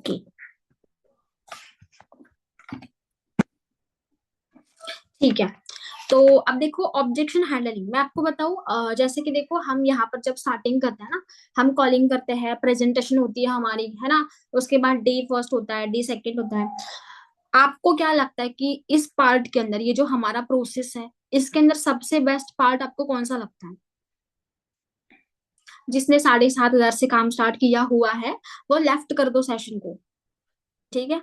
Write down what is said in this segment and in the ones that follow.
Okay, ठीक है। तो अब देखो ऑब्जेक्शन हैंडलिंग मैं आपको बताऊं, जैसे कि देखो हम यहाँ पर जब स्टार्टिंग करते हैं ना, हम कॉलिंग करते हैं, प्रेजेंटेशन होती है हमारी, है ना। उसके बाद डे फर्स्ट होता है, डे सेकंड होता है। आपको क्या लगता है कि इस पार्ट के अंदर ये जो हमारा प्रोसेस है, इसके अंदर सबसे बेस्ट पार्ट आपको कौन सा लगता है? जिसने 7,500 से काम स्टार्ट किया हुआ है वो लेफ्ट कर दो सेशन को। ठीक है,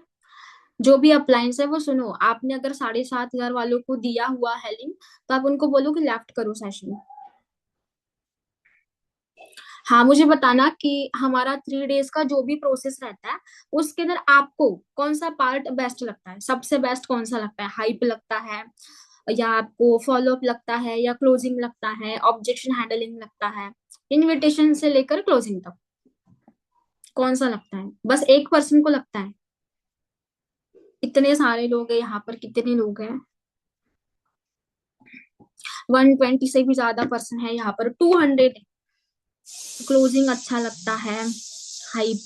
जो भी अप्लायंस है वो सुनो, आपने अगर 7,500 वालों को दिया हुआ है लिंक, तो आप उनको बोलो कि लेफ्ट करो सेशन। हाँ, मुझे बताना कि हमारा 3 डेज का जो भी प्रोसेस रहता है, उसके अंदर आपको कौन सा पार्ट बेस्ट लगता है, सबसे बेस्ट कौन सा लगता है? हाइप लगता है, या आपको फॉलो अप लगता है, या क्लोजिंग लगता है, ऑब्जेक्शन हैंडलिंग लगता है, इनविटेशन से लेकर क्लोजिंग तक? कौन सा लगता है? बस एक पर्सन को लगता है? इतने सारे लोग हैं यहाँ पर, कितने लोग हैं? 120 से भी ज्यादा पर्सन है यहाँ पर, 200। क्लोजिंग अच्छा लगता है, hype,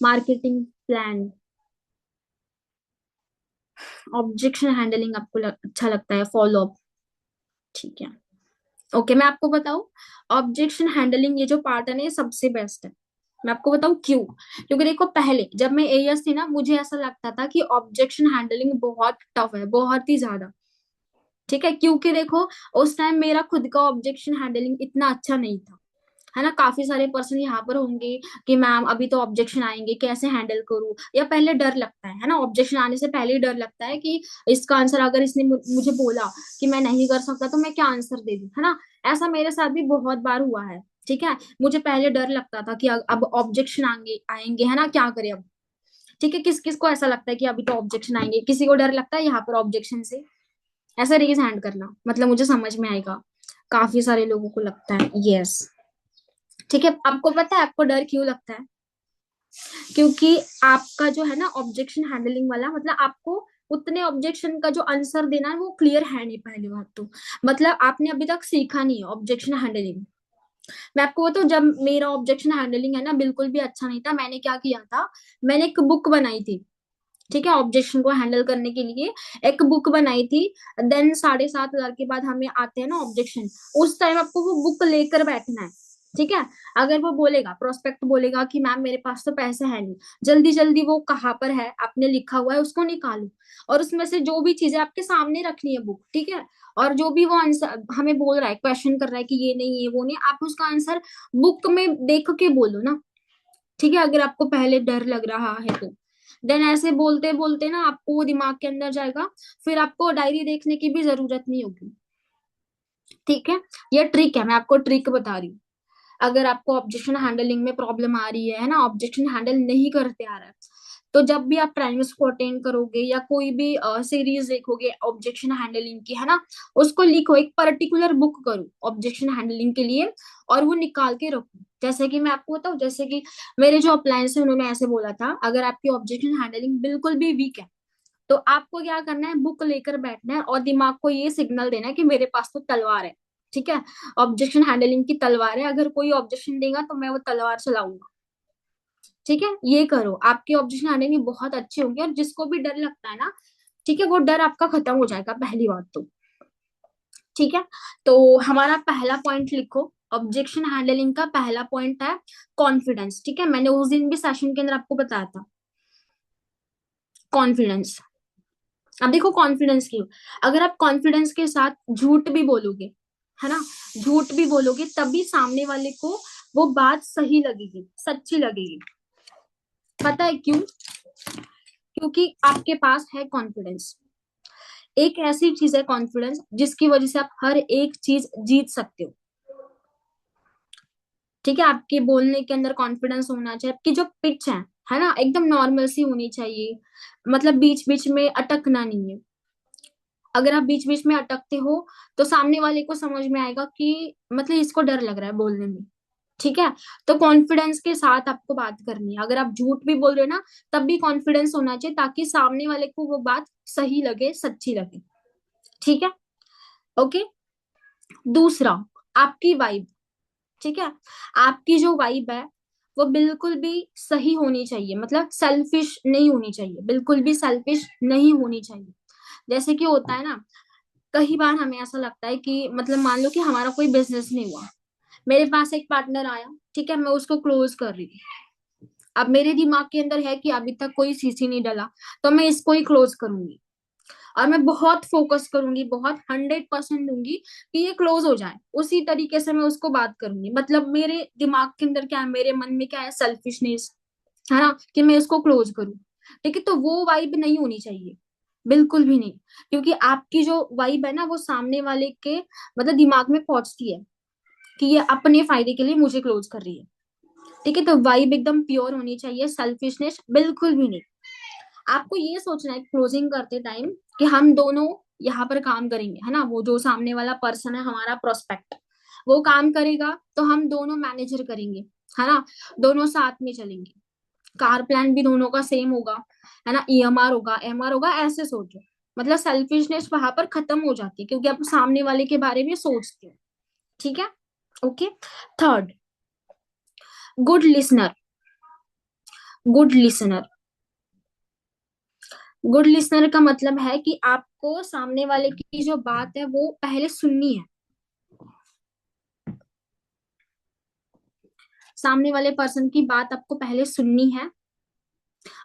marketing plan, objection handling आपको अच्छा लगता है, फॉलो अप। ठीक है, ओके, मैं आपको बताऊं, ऑब्जेक्शन हैंडलिंग ये जो पार्ट है ना, ये सबसे बेस्ट है। मैं आपको बताऊं क्यों। क्योंकि देखो पहले जब मैं एएस थी ना, मुझे ऐसा लगता था कि ऑब्जेक्शन हैंडलिंग बहुत टफ है, बहुत ही ज्यादा। ठीक है, क्योंकि देखो उस टाइम मेरा खुद का ऑब्जेक्शन हैंडलिंग इतना अच्छा नहीं था, है ना। काफी सारे पर्सन यहाँ पर होंगे कि मैम अभी तो ऑब्जेक्शन आएंगे, कैसे हैंडल करूँ, या पहले डर लगता है ना, ऑब्जेक्शन आने से पहले ही डर लगता है कि इसका आंसर अगर इसने मुझे बोला कि मैं नहीं कर सकता तो मैं क्या आंसर दे दूं, है ना। ऐसा मेरे साथ भी बहुत बार हुआ है। ठीक है, मुझे पहले डर लगता था कि अब ऑब्जेक्शन आएंगे आएंगे, है ना, क्या करें अब। ठीक है, किस किस को ऐसा लगता है कि अभी तो ऑब्जेक्शन आएंगे? किसी को डर लगता है यहाँ पर ऑब्जेक्शन से? ऐसा रेज हैंड करना, मतलब मुझे समझ में आएगा। काफी सारे लोगों को लगता है, यस। ठीक है, आपको पता है आपको डर क्यों लगता है? क्योंकि आपका जो है ना ऑब्जेक्शन हैंडलिंग वाला, मतलब आपको उतने ऑब्जेक्शन का जो आंसर देना है वो क्लियर है नहीं, पहली बात तो। मतलब आपने अभी तक सीखा नहीं है ऑब्जेक्शन हैंडलिंग। मैं आपको बताऊं, जब मेरा ऑब्जेक्शन हैंडलिंग है ना बिल्कुल भी अच्छा नहीं था, मैंने क्या किया था, मैंने एक बुक बनाई थी। ठीक है, ऑब्जेक्शन को हैंडल करने के लिए एक बुक बनाई थी। देन 7,500 के बाद हमें आते हैं ना ऑब्जेक्शन, उस टाइम आपको वो बुक लेकर बैठना है। ठीक है, अगर वो बोलेगा, प्रोस्पेक्ट बोलेगा कि मैम मेरे पास तो पैसे है नहीं, जल्दी जल्दी वो कहाँ पर है आपने लिखा हुआ है उसको निकालो, और उसमें से जो भी चीजें आपके सामने रखनी है बुक, ठीक है। और जो भी वो आंसर हमें बोल रहा है, क्वेश्चन कर रहा है कि ये नहीं है वो नहीं, आप उसका आंसर बुक में देख के बोलो ना। ठीक है, अगर आपको पहले डर लग रहा है तो देन ऐसे बोलते बोलते ना आपको वो दिमाग के अंदर जाएगा, फिर आपको डायरी देखने की भी जरूरत नहीं होगी। ठीक है, ये ट्रिक है, मैं आपको ट्रिक बता रही हूँ। अगर आपको ऑब्जेक्शन हैंडलिंग में प्रॉब्लम आ रही है ना, ऑब्जेक्शन हैंडल नहीं करते आ रहा है, तो जब भी आप प्राइम्स को अटेंड करोगे या कोई भी सीरीज देखोगे ऑब्जेक्शन हैंडलिंग की, है ना, उसको लिखो, एक पर्टिकुलर बुक करो ऑब्जेक्शन हैंडलिंग के लिए, और वो निकाल के रखो। जैसे कि मैं आपको बताऊं, जैसे कि मेरे जो अप्लायंस है उन्होंने ऐसे बोला था, अगर आपकी ऑब्जेक्शन हैंडलिंग बिल्कुल भी वीक है, तो आपको क्या करना है, बुक लेकर बैठना है और दिमाग को ये सिग्नल देना है कि मेरे पास तो तलवार है। ठीक है, ऑब्जेक्शन हैंडलिंग की तलवार है, अगर कोई ऑब्जेक्शन देगा तो मैं वो तलवार चलाऊंगा। ठीक है, ये करो, आपकी ऑब्जेक्शन हैंडलिंग बहुत अच्छी होगी, और जिसको भी डर लगता है ना, ठीक है, वो डर आपका खत्म हो जाएगा, पहली बात तो। ठीक है, तो हमारा पहला पॉइंट लिखो, ऑब्जेक्शन हैंडलिंग का पहला पॉइंट है कॉन्फिडेंस। ठीक है, मैंने उस दिन भी सेशन के अंदर आपको बताया था, कॉन्फिडेंस। अब देखो कॉन्फिडेंस की, अगर आप कॉन्फिडेंस के साथ झूठ भी बोलोगे, है ना, झूठ भी बोलोगे, तभी सामने वाले को वो बात सही लगेगी, सच्ची लगेगी। पता है क्यों? क्योंकि आपके पास है कॉन्फिडेंस। एक ऐसी चीज है कॉन्फिडेंस जिसकी वजह से आप हर एक चीज जीत सकते हो। ठीक है, आपके बोलने के अंदर कॉन्फिडेंस होना चाहिए, आपकी जो पिच है ना, एकदम नॉर्मल सी होनी चाहिए, मतलब बीच बीच में अटकना नहीं है। अगर आप बीच बीच में अटकते हो तो सामने वाले को समझ में आएगा कि मतलब इसको डर लग रहा है बोलने में। ठीक है, तो कॉन्फिडेंस के साथ आपको बात करनी है, अगर आप झूठ भी बोल रहे हो ना, तब भी कॉन्फिडेंस होना चाहिए, ताकि सामने वाले को वो बात सही लगे, सच्ची लगे। ठीक है, ओके। दूसरा, आपकी वाइब। ठीक है, आपकी जो वाइब है वो बिल्कुल भी सही होनी चाहिए, मतलब सेल्फिश नहीं होनी चाहिए, बिल्कुल भी सेल्फिश नहीं होनी चाहिए। जैसे कि होता है ना, कई बार हमें ऐसा लगता है कि मतलब मान लो कि हमारा कोई बिजनेस नहीं हुआ, मेरे पास एक पार्टनर आया, ठीक है, मैं उसको क्लोज कर रही हूँ। अब मेरे दिमाग के अंदर है कि अभी तक कोई सीसी नहीं डला, तो मैं इसको ही क्लोज करूंगी, और मैं बहुत फोकस करूंगी, बहुत 100% दूंगी कि ये क्लोज हो जाए। उसी तरीके से मैं उसको बात करूंगी, मतलब मेरे दिमाग के अंदर क्या है, मेरे मन में क्या है, सेल्फिशनेस है ना, कि मैं इसको क्लोज करूं। ठीक है, तो वो वाइब नहीं होनी चाहिए, बिल्कुल भी नहीं। क्योंकि आपकी जो वाइब है ना, वो सामने वाले के मतलब दिमाग में पहुंचती है कि ये अपने फायदे के लिए मुझे क्लोज कर रही है। ठीक है, तो वाइब एकदम प्योर होनी चाहिए, सेल्फिशनेस बिल्कुल भी नहीं। आपको ये सोचना है क्लोजिंग करते टाइम कि हम दोनों यहाँ पर काम करेंगे, है ना, वो जो सामने वाला पर्सन है हमारा प्रोस्पेक्ट, वो काम करेगा तो हम दोनों मैनेजर करेंगे, है ना, दोनों साथ में चलेंगे, कार प्लान भी दोनों का सेम होगा, है ना, ईएमआर होगा, एमआर होगा, ऐसे सोचो। मतलब सेल्फिशनेस वहां पर खत्म हो जाती है, क्योंकि आप सामने वाले के बारे में सोचते हो। ठीक है, okay. Third, good listener. Good listener, good listener का मतलब है कि आपको सामने वाले की जो बात है वो पहले सुननी है, सामने वाले पर्सन की बात आपको पहले सुननी है,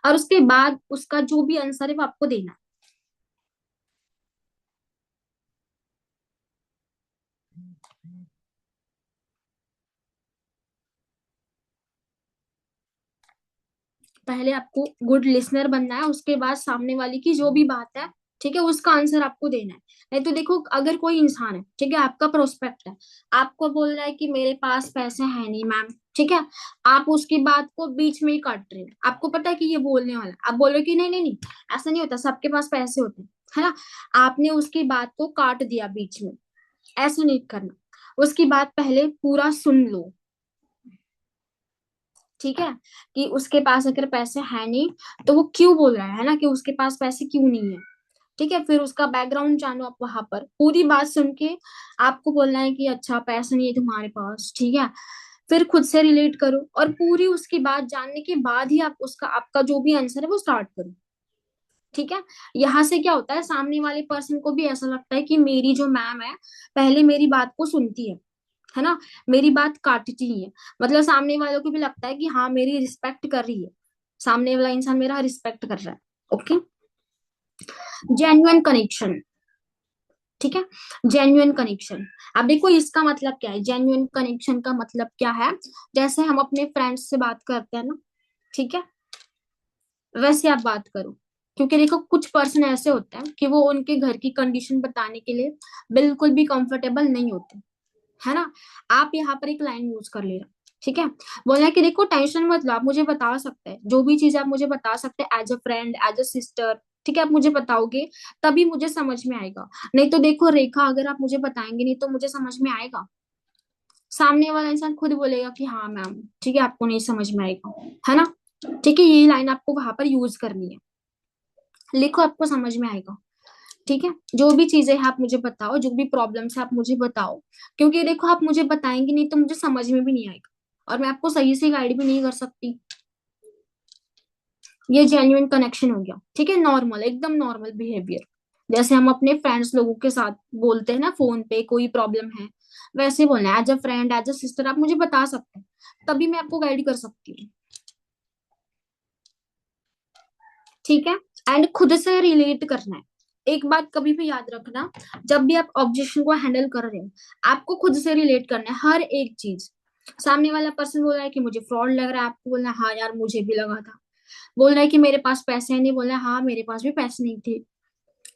और उसके बाद उसका जो भी आंसर है वो आपको देना है। पहले आपको गुड लिसनर बनना है, उसके बाद सामने वाले की जो भी बात है, ठीक है, उसका आंसर आपको देना है। नहीं तो देखो, अगर कोई इंसान है, ठीक है, आपका प्रोस्पेक्ट है, आपको बोल रहा है कि मेरे पास पैसे हैं नहीं मैम, ठीक है, आप उसकी बात को बीच में ही काट रहे हो, आपको पता है कि ये बोलने वाला है, आप बोल रहे हो कि नहीं नहीं नहीं, ऐसा नहीं होता, सबके पास पैसे होते हैं, है ना, आपने उसकी बात को काट दिया बीच में। ऐसा नहीं करना, उसकी बात पहले पूरा सुन लो। ठीक है, कि उसके पास अगर पैसे है नहीं, तो वो क्यों बोल रहा है ना, कि उसके पास पैसे क्यों नहीं है। ठीक है, फिर उसका बैकग्राउंड जानो, आप वहां पर पूरी बात सुन के आपको बोलना है कि अच्छा पैसा नहीं है तुम्हारे पास, ठीक है, फिर खुद से रिलेट करो, और पूरी उसकी बात जानने के बाद ही आप उसका आपका जो भी आंसर है वो स्टार्ट करो। ठीक है, यहाँ से क्या होता है, सामने वाले पर्सन को भी ऐसा लगता है कि मेरी जो मैम है पहले मेरी बात को सुनती है ना, मेरी बात काटती ही है, मतलब सामने वालों को भी लगता है कि हाँ मेरी रिस्पेक्ट कर रही है, सामने वाला इंसान मेरा रिस्पेक्ट कर रहा है। Okay, genuine connection. ठीक है, जेन्युइन कनेक्शन। अब देखो इसका मतलब क्या है, जेन्युइन कनेक्शन का मतलब क्या है, जैसे हम अपने फ्रेंड्स से बात करते हैं ना, ठीक है, वैसे आप बात करो। क्योंकि देखो कुछ पर्सन ऐसे होते हैं कि वो उनके घर की कंडीशन बताने के लिए बिल्कुल भी कंफर्टेबल नहीं होते, है ना। आप यहाँ पर एक लाइन यूज कर ले रहा, ठीक है, बोलना है कि देखो टेंशन मत लो, आप मुझे बता सकते हैं जो भी चीज आप मुझे बता सकते हैं, as a friend, as a sister, ठीक है, आप मुझे बताओगे तभी मुझे समझ में आएगा। नहीं तो देखो रेखा, अगर आप मुझे बताएंगे नहीं तो मुझे समझ में आएगा, सामने वाला इंसान खुद बोलेगा कि हाँ मैम, ठीक है, आपको नहीं समझ में आएगा, है ना। ठीक है, ये लाइन आपको वहां पर यूज करनी है, लिखो, आपको समझ में आएगा। ठीक है, जो भी चीजें हैं आप मुझे बताओ, जो भी प्रॉब्लम्स है आप मुझे बताओ, क्योंकि देखो आप मुझे बताएंगे नहीं तो मुझे समझ में भी नहीं आएगा, और मैं आपको सही से गाइड भी नहीं कर सकती। ये जेन्युइन कनेक्शन हो गया, ठीक है, नॉर्मल, एकदम नॉर्मल बिहेवियर, जैसे हम अपने फ्रेंड्स लोगों के साथ बोलते हैं ना फोन पे, कोई प्रॉब्लम है, वैसे बोलना है, as a friend, as a sister, आप मुझे बता सकते हैं, तभी मैं आपको गाइड कर सकती हूँ। ठीक है, एंड खुद से रिलेट करना है। एक बात कभी भी याद रखना, जब भी आप ऑब्जेक्शन को हैंडल कर रहे हो, आपको खुद से रिलेट करना है हर एक चीज। सामने वाला पर्सन बोल रहा है कि मुझे फ्रॉड लग रहा है, आपको बोलना है हाँ यार मुझे भी लगा था। बोल रहा है कि मेरे पास पैसे नहीं, बोलना है हाँ मेरे पास भी पैसे नहीं थे।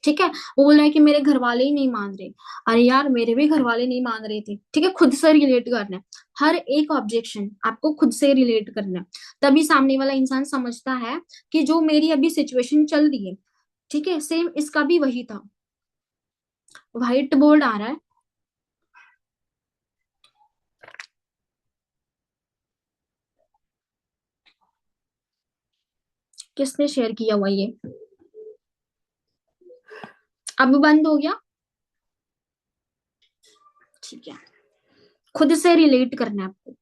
ठीक है, वो बोल रहा है कि मेरे घर वाले ही नहीं मान रहे, अरे यार मेरे भी घर वाले नहीं मान रहे थे। ठीक है, खुद से रिलेट करना है, हर एक ऑब्जेक्शन आपको खुद से रिलेट करना है, तभी सामने वाला इंसान समझता है कि जो मेरी अभी सिचुएशन चल रही है, ठीक है, सेम इसका भी वही था। व्हाइट बोर्ड आ रहा है, किसने शेयर किया हुआ ये, अब बंद हो गया। ठीक है, खुद से रिलेट करना है आपको।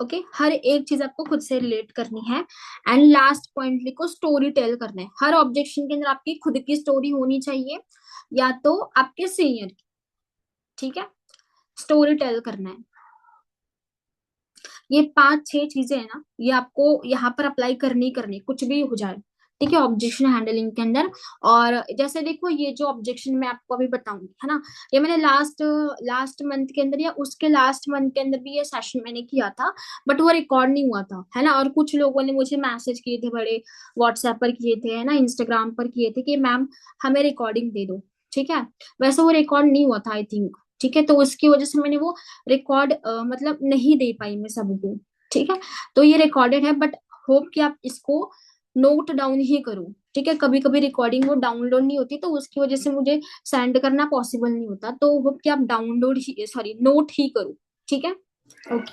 ओके, हर एक चीज आपको खुद से रिलेट करनी है। एंड लास्ट पॉइंट लिखो, स्टोरी टेल करना है। हर ऑब्जेक्शन के अंदर आपकी खुद की स्टोरी होनी चाहिए, या तो आपके सीनियर की। ठीक है, स्टोरी टेल करना है। ये 5-6 चीजें है ना, ये आपको यहाँ पर अप्लाई करनी करनी, कुछ भी हो जाए। ठीक है, ऑब्जेक्शन हैंडलिंग के अंदर। और जैसे देखो, ये जो ऑब्जेक्शन मैं आपको अभी बताऊंगी है ना, ये मैंने लास्ट लास्ट मंथ के अंदर या उसके लास्ट मंथ के अंदर भी ये सेशन मैंने किया था, बट वो रिकॉर्ड नहीं हुआ था, है ना। और कुछ लोगों ने मुझे मैसेज किए थे, बड़े व्हाट्सएप पर किए थे, है ना, इंस्टाग्राम पर किए थे कि मैम हमें रिकॉर्डिंग दे दो। ठीक है, वैसे वो रिकॉर्ड नहीं हुआ था आई थिंक। ठीक है, तो उसकी वजह से मैंने वो रिकॉर्ड मतलब नहीं दे पाई मैं सबको। ठीक है, तो ये रिकॉर्डेड है, बट होप कि आप इसको नोट डाउन ही करो। ठीक है, कभी कभी रिकॉर्डिंग वो डाउनलोड नहीं होती, तो उसकी वजह से मुझे सेंड करना पॉसिबल नहीं होता, तो होप कि आप डाउनलोड ही, सॉरी, नोट ही करो। ठीक है, ओके।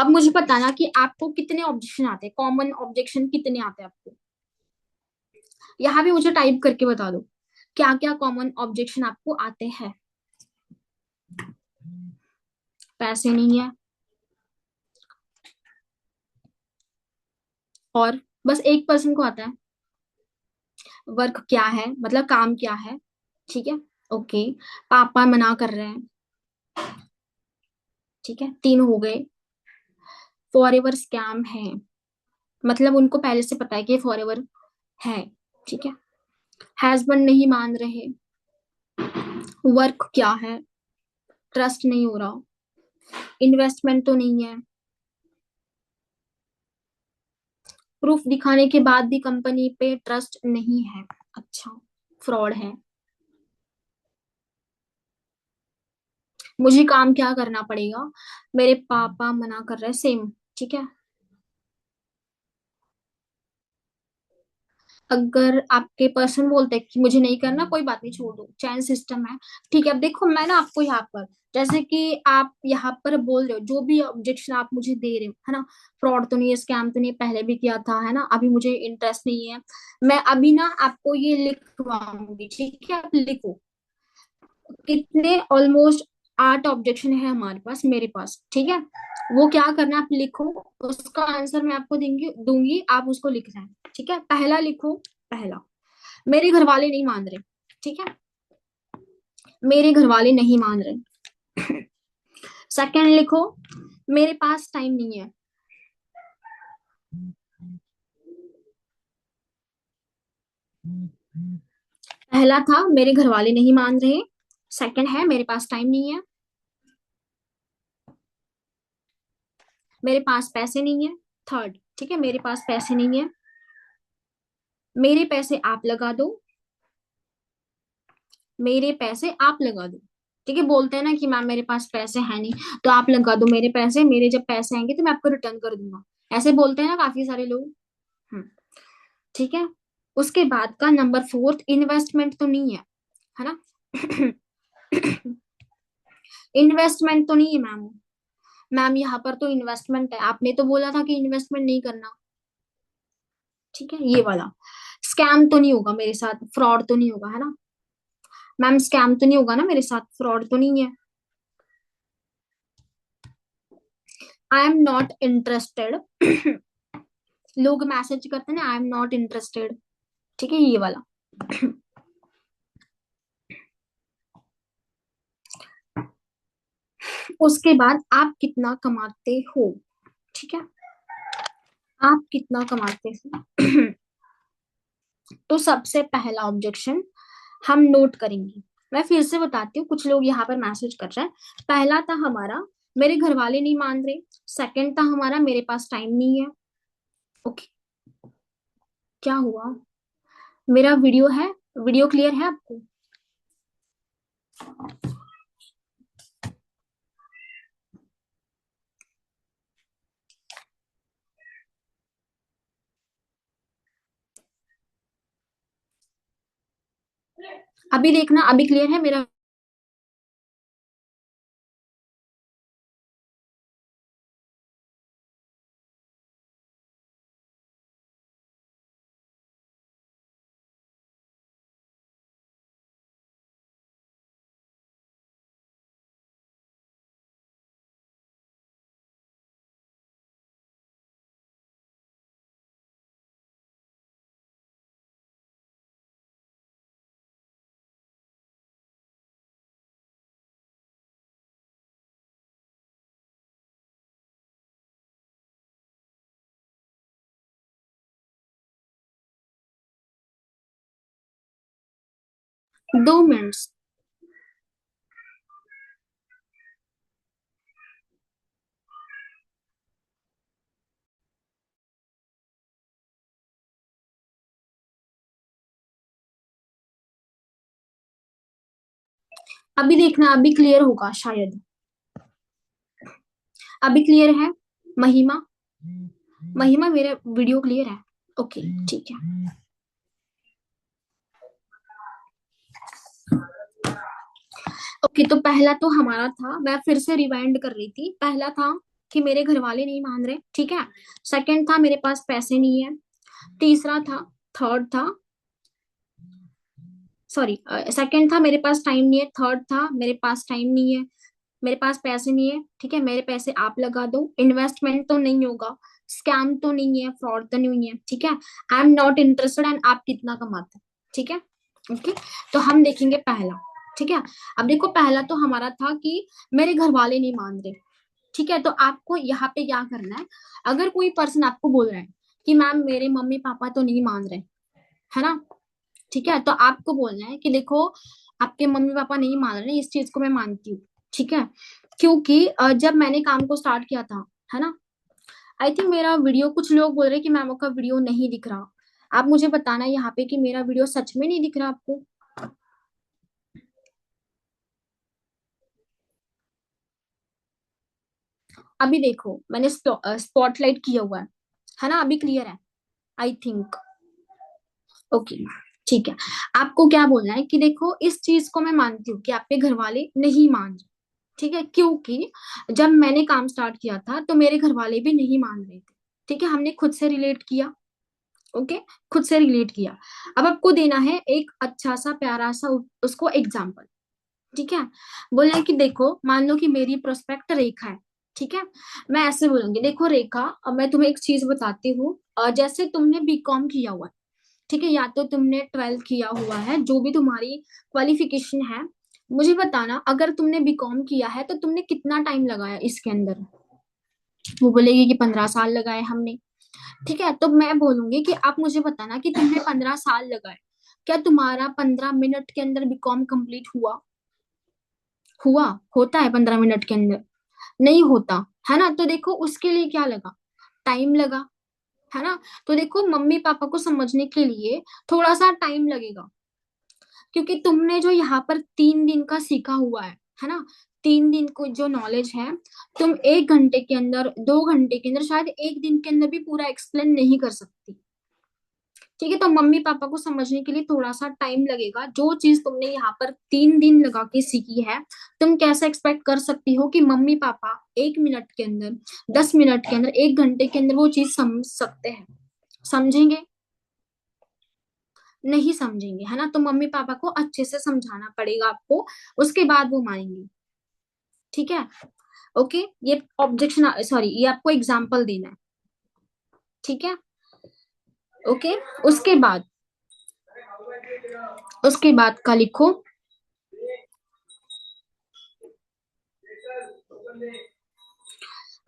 अब मुझे बताना कि आपको कितने ऑब्जेक्शन आते हैं, कॉमन ऑब्जेक्शन कितने आते हैं आपको। यहाँ भी मुझे टाइप करके बता दो, क्या क्या कॉमन ऑब्जेक्शन आपको आते हैं। पैसे नहीं है, और बस एक पर्सन को आता है। वर्क क्या है, मतलब काम क्या है। ठीक है, ओके। पापा मना कर रहे हैं। ठीक है, 3 हो गए। फॉरएवर स्कैम है, मतलब उनको पहले से पता है कि फॉरएवर है। ठीक है, हस्बैंड नहीं मान रहे। वर्क क्या है, ट्रस्ट नहीं हो रहा। इन्वेस्टमेंट तो नहीं है। प्रूफ दिखाने के बाद भी कंपनी पे ट्रस्ट नहीं है। अच्छा, फ्रॉड है। मुझे काम क्या करना पड़ेगा, मेरे पापा मना कर रहे हैं, सेम। ठीक है, अगर आपके पर्सन बोलते हैं कि मुझे नहीं करना, कोई बात नहीं, छोड़ दो, चैन सिस्टम है। ठीक है, अब देखो मैं ना आपको यहाँ पर, जैसे कि आप यहाँ पर बोल रहे हो, जो भी ऑब्जेक्शन आप मुझे दे रहे हो, है ना, फ्रॉड तो नहीं है, स्कैम तो नहीं है, पहले भी किया था, है ना, अभी मुझे इंटरेस्ट नहीं है। मैं अभी ना आपको ये लिखवाऊंगी। ठीक है, आप लिखो कितने, ऑलमोस्ट 8 ऑब्जेक्शन है हमारे पास, मेरे पास। ठीक है, वो क्या करना है, आप लिखो। उसका आंसर मैं आपको दूंगी, आप उसको लिखना है। ठीक है, पहला लिखो। पहला, मेरे घर वाले नहीं मान रहे। ठीक है, मेरे घर वाले नहीं मान रहे। सेकंड लिखो, मेरे पास टाइम नहीं है। पहला था मेरे घर वाले नहीं मान रहे, सेकंड है मेरे पास टाइम नहीं है, मेरे पास पैसे नहीं है। थर्ड, ठीक है, मेरे पास पैसे नहीं है, मेरे पैसे आप लगा दो। मेरे पैसे आप लगा दो। ठीक है, बोलते हैं ना कि मैम मेरे पास पैसे हैं नहीं, तो आप लगा दो मेरे पैसे, मेरे जब पैसे आएंगे तो मैं आपको रिटर्न कर दूंगा। ऐसे बोलते हैं ना काफी सारे लोग। हम्म, ठीक है। उसके बाद का नंबर फोर्थ, इन्वेस्टमेंट तो नहीं है, है ना। इन्वेस्टमेंट तो नहीं है मैम। मैम यहाँ पर तो इन्वेस्टमेंट है, आपने तो बोला था कि इन्वेस्टमेंट नहीं करना। ठीक है, ये वाला। स्कैम तो नहीं होगा मेरे साथ, फ्रॉड तो नहीं होगा, है ना। मैम स्कैम तो नहीं होगा ना मेरे साथ, फ्रॉड तो नहीं है। I am not interested. लोग मैसेज करते हैं ना, आई एम नॉट इंटरेस्टेड। ठीक है, ये वाला। उसके बाद आप कितना कमाते हो। ठीक है, आप कितना कमाते हो। तो सबसे पहला ऑब्जेक्शन हम नोट करेंगे। मैं फिर से बताती हूँ, कुछ लोग यहाँ पर मैसेज कर रहे हैं। पहला था हमारा, मेरे घर वाले नहीं मान रहे। सेकंड था हमारा, मेरे पास टाइम नहीं है। ओके, क्या हुआ, मेरा वीडियो है, वीडियो क्लियर है आपको। अभी देखना, अभी क्लियर है मेरा। 2 मिनट्स। अभी देखना, अभी क्लियर होगा शायद। अभी क्लियर है? महिमा, महिमा मेरा वीडियो क्लियर है? ओके, ठीक है। ओके, तो पहला तो हमारा था, मैं फिर से रिवाइंड कर रही थी। पहला था कि मेरे घर वाले नहीं मान रहे, ठीक है। सेकंड था मेरे पास पैसे नहीं है। तीसरा था, थर्ड था, सॉरी, सेकंड था मेरे पास टाइम नहीं है। थर्ड था मेरे पास टाइम नहीं है, मेरे पास पैसे नहीं है, ठीक है। मेरे पैसे आप लगा दो, इन्वेस्टमेंट तो नहीं होगा, स्कैम तो नहीं है, फ्रॉड तो नहीं है, ठीक है। I am not interested, and आप कितना कमाते हैं, ठीक है। ओके, तो हम देखेंगे पहला, ठीक है। अब देखो, पहला तो हमारा था कि मेरे घर वाले नहीं मान रहे, ठीक है। तो आपको यहाँ पे क्या करना है, अगर कोई पर्सन आपको बोल रहा है कि मैम मेरे मम्मी पापा तो नहीं मान रहे, है ना, ठीक है, तो आपको बोलना है कि देखो, आपके मम्मी पापा नहीं मान रहे, इस चीज को मैं मानती हूँ, ठीक है। क्योंकि जब मैंने काम को स्टार्ट किया था, है ना, आई थिंक मेरा वीडियो, कुछ लोग बोल रहे हैं कि मैम का वीडियो नहीं दिख रहा। आप मुझे बताना है यहाँ पे कि मेरा वीडियो सच में नहीं दिख रहा आपको। अभी देखो, मैंने स्पॉटलाइट किया हुआ है ना, अभी क्लियर है आई थिंक। ओके, ठीक है। आपको क्या बोलना है कि देखो, इस चीज को मैं मानती हूँ कि आपके घर वाले नहीं मान रहे, ठीक है। क्योंकि जब मैंने काम स्टार्ट किया था तो मेरे घर वाले भी नहीं मान रहे थे, ठीक है। हमने खुद से रिलेट किया, ओके, खुद से रिलेट किया। अब आपको देना है एक अच्छा सा प्यारा सा उसको एग्जाम्पल, ठीक है। बोलना है कि देखो, मान लो कि मेरी प्रोस्पेक्ट रेखा है, ठीक है। मैं ऐसे बोलूंगी, देखो रेखा, अब मैं तुम्हें एक चीज बताती हूँ। जैसे तुमने बीकॉम किया हुआ है, ठीक है, या तो तुमने 12th किया हुआ है, जो भी तुम्हारी क्वालिफिकेशन है, मुझे बताना, अगर तुमने बीकॉम किया है तो तुमने कितना टाइम लगाया इसके अंदर। वो बोलेगी कि 15 साल लगाए हमने, ठीक है। तो मैं बोलूंगी कि आप मुझे बताना कि तुमने 15 साल लगाए, क्या तुम्हारा 15 मिनट के अंदर बीकॉम कंप्लीट हुआ? हुआ? होता है 15 मिनट के अंदर? नहीं होता, है ना। तो देखो, उसके लिए क्या लगा, टाइम लगा, है ना। तो देखो, मम्मी पापा को समझने के लिए थोड़ा सा टाइम लगेगा, क्योंकि तुमने जो यहाँ पर 3 दिन का सीखा हुआ है ना, 3 दिन को जो नॉलेज है, तुम 1 घंटे के अंदर, 2 घंटे के अंदर, शायद एक दिन के अंदर भी पूरा एक्सप्लेन नहीं कर सकती, ठीक है। तो मम्मी पापा को समझने के लिए थोड़ा सा टाइम लगेगा। जो चीज तुमने यहाँ पर 3 दिन लगा के सीखी है, तुम कैसे एक्सपेक्ट कर सकती हो कि मम्मी पापा 1 मिनट के अंदर, 10 मिनट के अंदर, 1 घंटे के अंदर वो चीज समझ सकते हैं? समझेंगे? नहीं समझेंगे, है ना। तो मम्मी पापा को अच्छे से समझाना पड़ेगा आपको, उसके बाद वो मानेंगे, ठीक है। ओके, ये ऑब्जेक्शन, सॉरी, ये आपको एग्जाम्पल देना है, ठीक है। ओके, उसके बाद, उसके बाद का लिखो।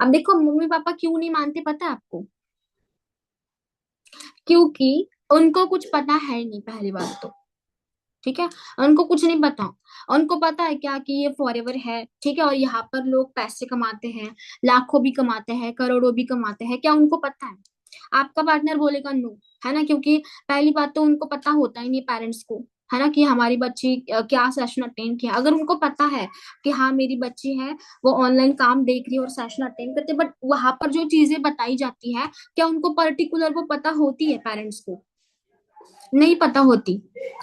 अब देखो, मम्मी पापा क्यों नहीं मानते पता है आपको? क्योंकि उनको कुछ पता है नहीं, पहली बात तो, ठीक है। उनको कुछ नहीं पता। उनको पता है क्या कि ये फॉरएवर है, ठीक है, और यहाँ पर लोग पैसे कमाते हैं, लाखों भी कमाते हैं, करोड़ों भी कमाते हैं, क्या उनको पता है? आपका पार्टनर बोलेगा नो, है ना, क्योंकि पहली बात तो उनको पता होता ही नहीं पेरेंट्स को, है ना, कि हमारी बच्ची क्या सेशन अटेंड किया। अगर उनको पता है कि हाँ मेरी बच्ची है, वो ऑनलाइन काम देख रही है और सेशन अटेंड करते, बट वहां पर जो चीजें बताई जाती है, क्या उनको पर्टिकुलर वो पता होती है पेरेंट्स को? नहीं पता होती,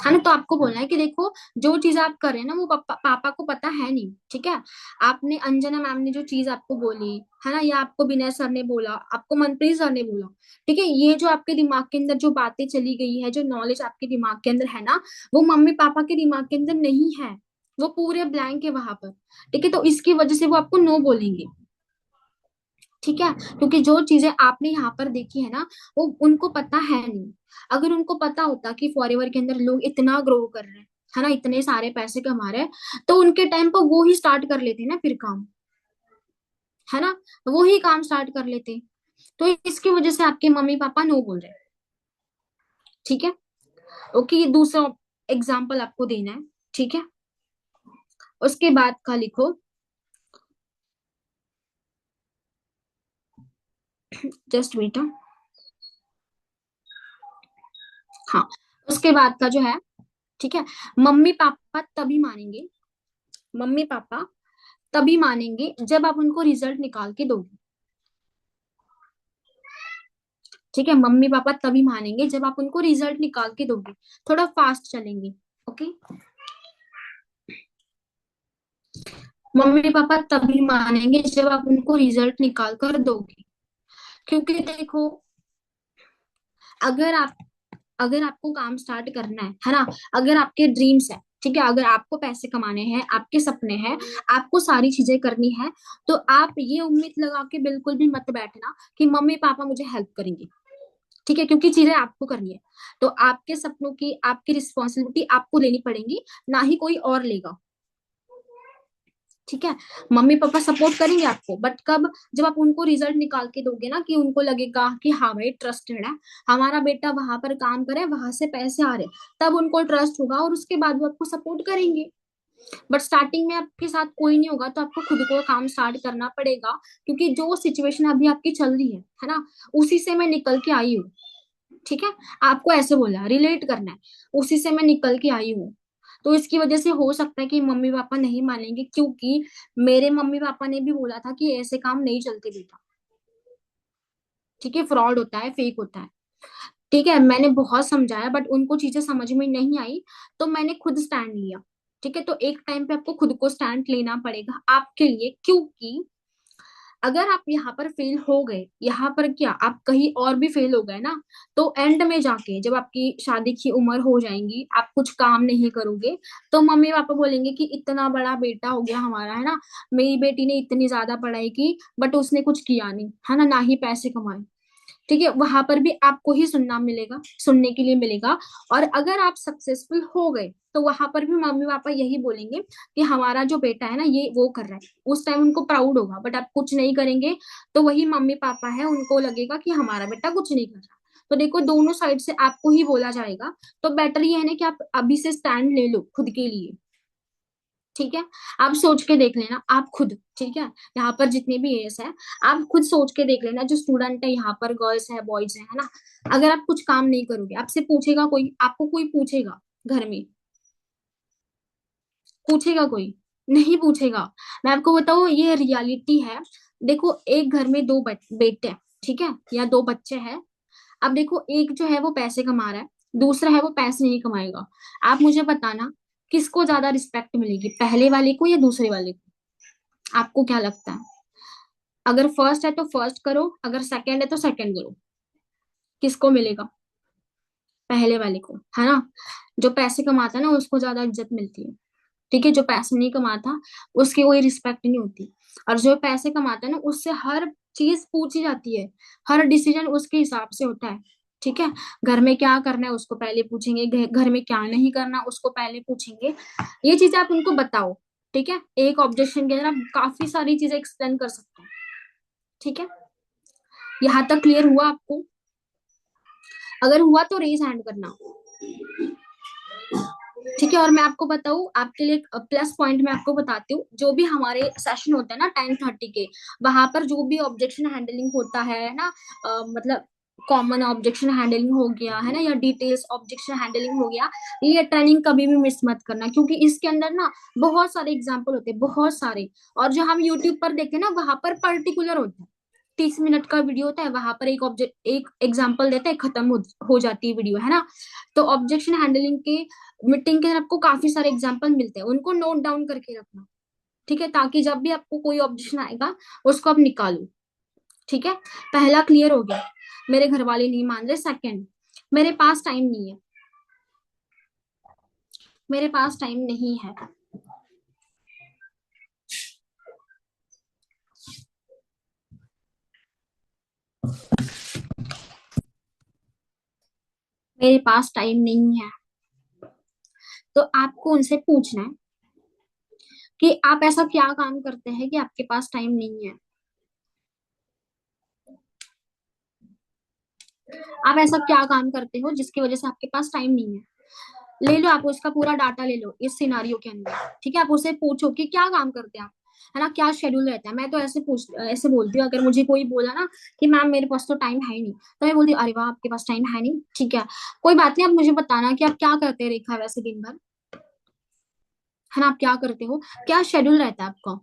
है ना। तो आपको बोलना है कि देखो, जो चीज आप कर रहे हैं ना, वो पापा को पता है नहीं, ठीक है। आपने, अंजना मैम ने जो चीज आपको बोली, है ना, या आपको विनय सर ने बोला, आपको मनप्रीत सर ने बोला, ठीक है, ये जो आपके दिमाग के अंदर जो बातें चली गई है, जो नॉलेज आपके दिमाग के अंदर है ना, वो मम्मी पापा के दिमाग के अंदर नहीं है, वो पूरे ब्लैंक है वहां पर, ठीक है। तो इसकी वजह से वो आपको नो बोलेंगे, ठीक है। क्योंकि जो चीजें आपने यहाँ पर देखी है ना, वो उनको पता है नहीं। अगर उनको पता होता कि फॉरएवर के अंदर लोग इतना ग्रो कर रहे हैं, है ना, इतने सारे पैसे कमा रहे हैं, तो उनके टाइम पर वो ही स्टार्ट कर लेते ना फिर काम, है ना, वो ही काम स्टार्ट कर लेते। तो इसकी वजह से आपके मम्मी पापा नो बोल रहे हैं, ठीक है। ओके, ये दूसरा एग्जाम्पल आपको देना है। ठीक है। उसके बाद का लिखो, जस्ट वेट। हाँ, उसके बाद का जो है, ठीक है, मम्मी पापा तभी मानेंगे, मम्मी पापा तभी मानेंगे जब आप उनको रिजल्ट निकाल के दोगे। ठीक है, मम्मी पापा तभी मानेंगे जब आप उनको रिजल्ट निकाल के दोगे। थोड़ा फास्ट चलेंगे। ओके, मम्मी पापा तभी मानेंगे जब आप उनको रिजल्ट निकाल कर दोगे। क्योंकि देखो, अगर आप अगर आपको काम स्टार्ट करना है ना, अगर आपके ड्रीम्स है, ठीक है, अगर आपको पैसे कमाने हैं, आपके सपने हैं, आपको सारी चीजें करनी है, तो आप ये उम्मीद लगा के बिल्कुल भी मत बैठना कि मम्मी पापा मुझे हेल्प करेंगे। ठीक है, क्योंकि चीजें आपको करनी है, तो आपके सपनों की, आपकी रिस्पॉन्सिबिलिटी आपको लेनी पड़ेगी, ना ही कोई और लेगा। ठीक है, मम्मी पापा सपोर्ट करेंगे आपको, बट कब? जब आप उनको रिजल्ट निकाल के दोगे ना, कि उनको लगेगा कि हाँ भाई ट्रस्टेड है, हमारा बेटा वहां पर काम करे, वहां से पैसे आ रहे, तब उनको ट्रस्ट होगा और उसके बाद वो आपको सपोर्ट करेंगे। बट स्टार्टिंग में आपके साथ कोई नहीं होगा, तो आपको खुद को काम स्टार्ट करना पड़ेगा, क्योंकि जो सिचुएशन अभी आपकी चल रही है ना, उसी से मैं निकल के आई हूँ। ठीक है, आपको ऐसे बोला, रिलेट करना है, उसी से मैं निकल के आई हूँ। तो इसकी वजह से हो सकता है कि मम्मी पापा नहीं मानेंगे, क्योंकि मेरे मम्मी पापा ने भी बोला था कि ऐसे काम नहीं चलते बेटा। ठीक है, फ्रॉड होता है, फेक होता है। ठीक है, मैंने बहुत समझाया, बट उनको चीजें समझ में नहीं आई, तो मैंने खुद स्टैंड लिया। ठीक है, तो एक टाइम पे आपको खुद को स्टैंड लेना पड़ेगा आपके लिए, क्योंकि अगर आप यहाँ पर फेल हो गए, यहाँ पर क्या आप कहीं और भी फेल हो गए ना, तो एंड में जाके जब आपकी शादी की उम्र हो जाएगी, आप कुछ काम नहीं करोगे, तो मम्मी पापा बोलेंगे कि इतना बड़ा बेटा हो गया हमारा, है ना, मेरी बेटी ने इतनी ज्यादा पढ़ाई की, बट उसने कुछ किया नहीं, है ना ही पैसे कमाए। ठीक है, वहां पर भी आपको ही सुनना मिलेगा, सुनने के लिए मिलेगा। और अगर आप सक्सेसफुल हो गए, तो वहां पर भी मम्मी पापा यही बोलेंगे कि हमारा जो बेटा है ना, ये वो कर रहा है, उस टाइम उनको प्राउड होगा। बट आप कुछ नहीं करेंगे, तो वही मम्मी पापा है, उनको लगेगा कि हमारा बेटा कुछ नहीं कर रहा। तो देखो, दोनों साइड से आपको ही बोला जाएगा। तो बेटर ये है ना कि आप अभी से स्टैंड ले लो खुद के लिए। ठीक है, आप सोच के देख लेना, आप खुद। ठीक है, यहाँ पर जितने भी एज है, आप खुद सोच के देख लेना, जो स्टूडेंट है यहाँ पर, गर्ल्स है, बॉयज है ना, अगर आप कुछ काम नहीं करोगे, आपसे पूछेगा कोई, आपको कोई पूछेगा घर में, पूछेगा कोई? नहीं पूछेगा। मैं आपको बताऊं, ये रियलिटी है। देखो, एक घर में दो बेटे हैं, ठीक है, या दो बच्चे हैं। अब देखो, एक जो है वो पैसे कमा रहा है, दूसरा है वो पैसे नहीं कमाएगा। आप मुझे बताना, किसको ज्यादा रिस्पेक्ट मिलेगी, पहले वाले को या दूसरे वाले को? आपको क्या लगता है? अगर फर्स्ट है तो फर्स्ट करो, अगर सेकंड है तो सेकंड करो। किसको मिलेगा? पहले वाले को, है ना। जो पैसे कमाता है ना, उसको ज्यादा इज्जत मिलती है। ठीक है, जो पैसे नहीं कमाता, उसकी कोई रिस्पेक्ट नहीं होती। और जो पैसे कमाता है ना, उससे हर चीज पूछी जाती है, हर डिसीजन उसके हिसाब से होता है। ठीक है, घर में क्या करना है उसको पहले पूछेंगे, घर में क्या नहीं करना उसको पहले पूछेंगे। ये चीजें आप उनको बताओ। ठीक है, एक ऑब्जेक्शन के अंदर आप काफी सारी चीजें एक्सप्लेन कर सकते हैं। ठीक है, यहाँ तक क्लियर हुआ आपको? अगर हुआ तो रेज हैंड करना। ठीक है, और मैं आपको बताऊं, आपके लिए प्लस पॉइंट मैं आपको बताती हूँ, जो भी हमारे सेशन होते हैं ना 10:30 के, वहां पर जो भी ऑब्जेक्शन हैंडलिंग होता है ना, मतलब कॉमन ऑब्जेक्शन हैंडलिंग हो गया है ना, या डिटेल्स ऑब्जेक्शन हैंडलिंग हो गया, ये ट्रेनिंग कभी भी मिस मत करना, क्योंकि इसके अंदर ना बहुत सारे एग्जाम्पल होते हैं, बहुत सारे। और जो हम यूट्यूब पर देखते हैं ना, वहां पर पर्टिकुलर होता है, 30 मिनट का वीडियो होता है, वहां पर एक ऑब्जेक्ट, एक एग्जाम्पल देता है, खत्म हो जाती है वीडियो, है ना। तो ऑब्जेक्शन हैंडलिंग के मीटिंग के अंदर आपको काफी सारे एग्जाम्पल मिलते हैं, उनको नोट डाउन करके रखना। ठीक है, ताकि जब भी आपको कोई ऑब्जेक्शन आएगा, उसको आप निकालो। ठीक है, पहला क्लियर हो गया, मेरे घर वाले नहीं मान रहे। सेकंड, मेरे पास टाइम नहीं है, मेरे पास टाइम नहीं है। मेरे पास टाइम नहीं है, तो आपको उनसे पूछना है कि आप ऐसा क्या काम करते हैं कि आपके पास टाइम नहीं है। आप ऐसा क्या काम करते हो जिसकी वजह से आपके पास टाइम नहीं है? ले लो, आप उसका पूरा डाटा ले लो इस सिनारियो के अंदर, ठीक है। आप उससे पूछो कि क्या काम करते हैं आप, है ना, क्या शेड्यूल रहता है। मैं तो ऐसे बोलती हूँ, अगर मुझे कोई बोला ना कि मैम मेरे पास तो टाइम है ही नहीं, तो मैं बोलती हूँ, अरे वाह आपके पास टाइम है नहीं, ठीक है, कोई बात नहीं, आप मुझे बताना कि आप क्या करते हैं रेखा वैसे दिन भर, है ना, आप क्या करते हो, क्या शेड्यूल रहता है आपका।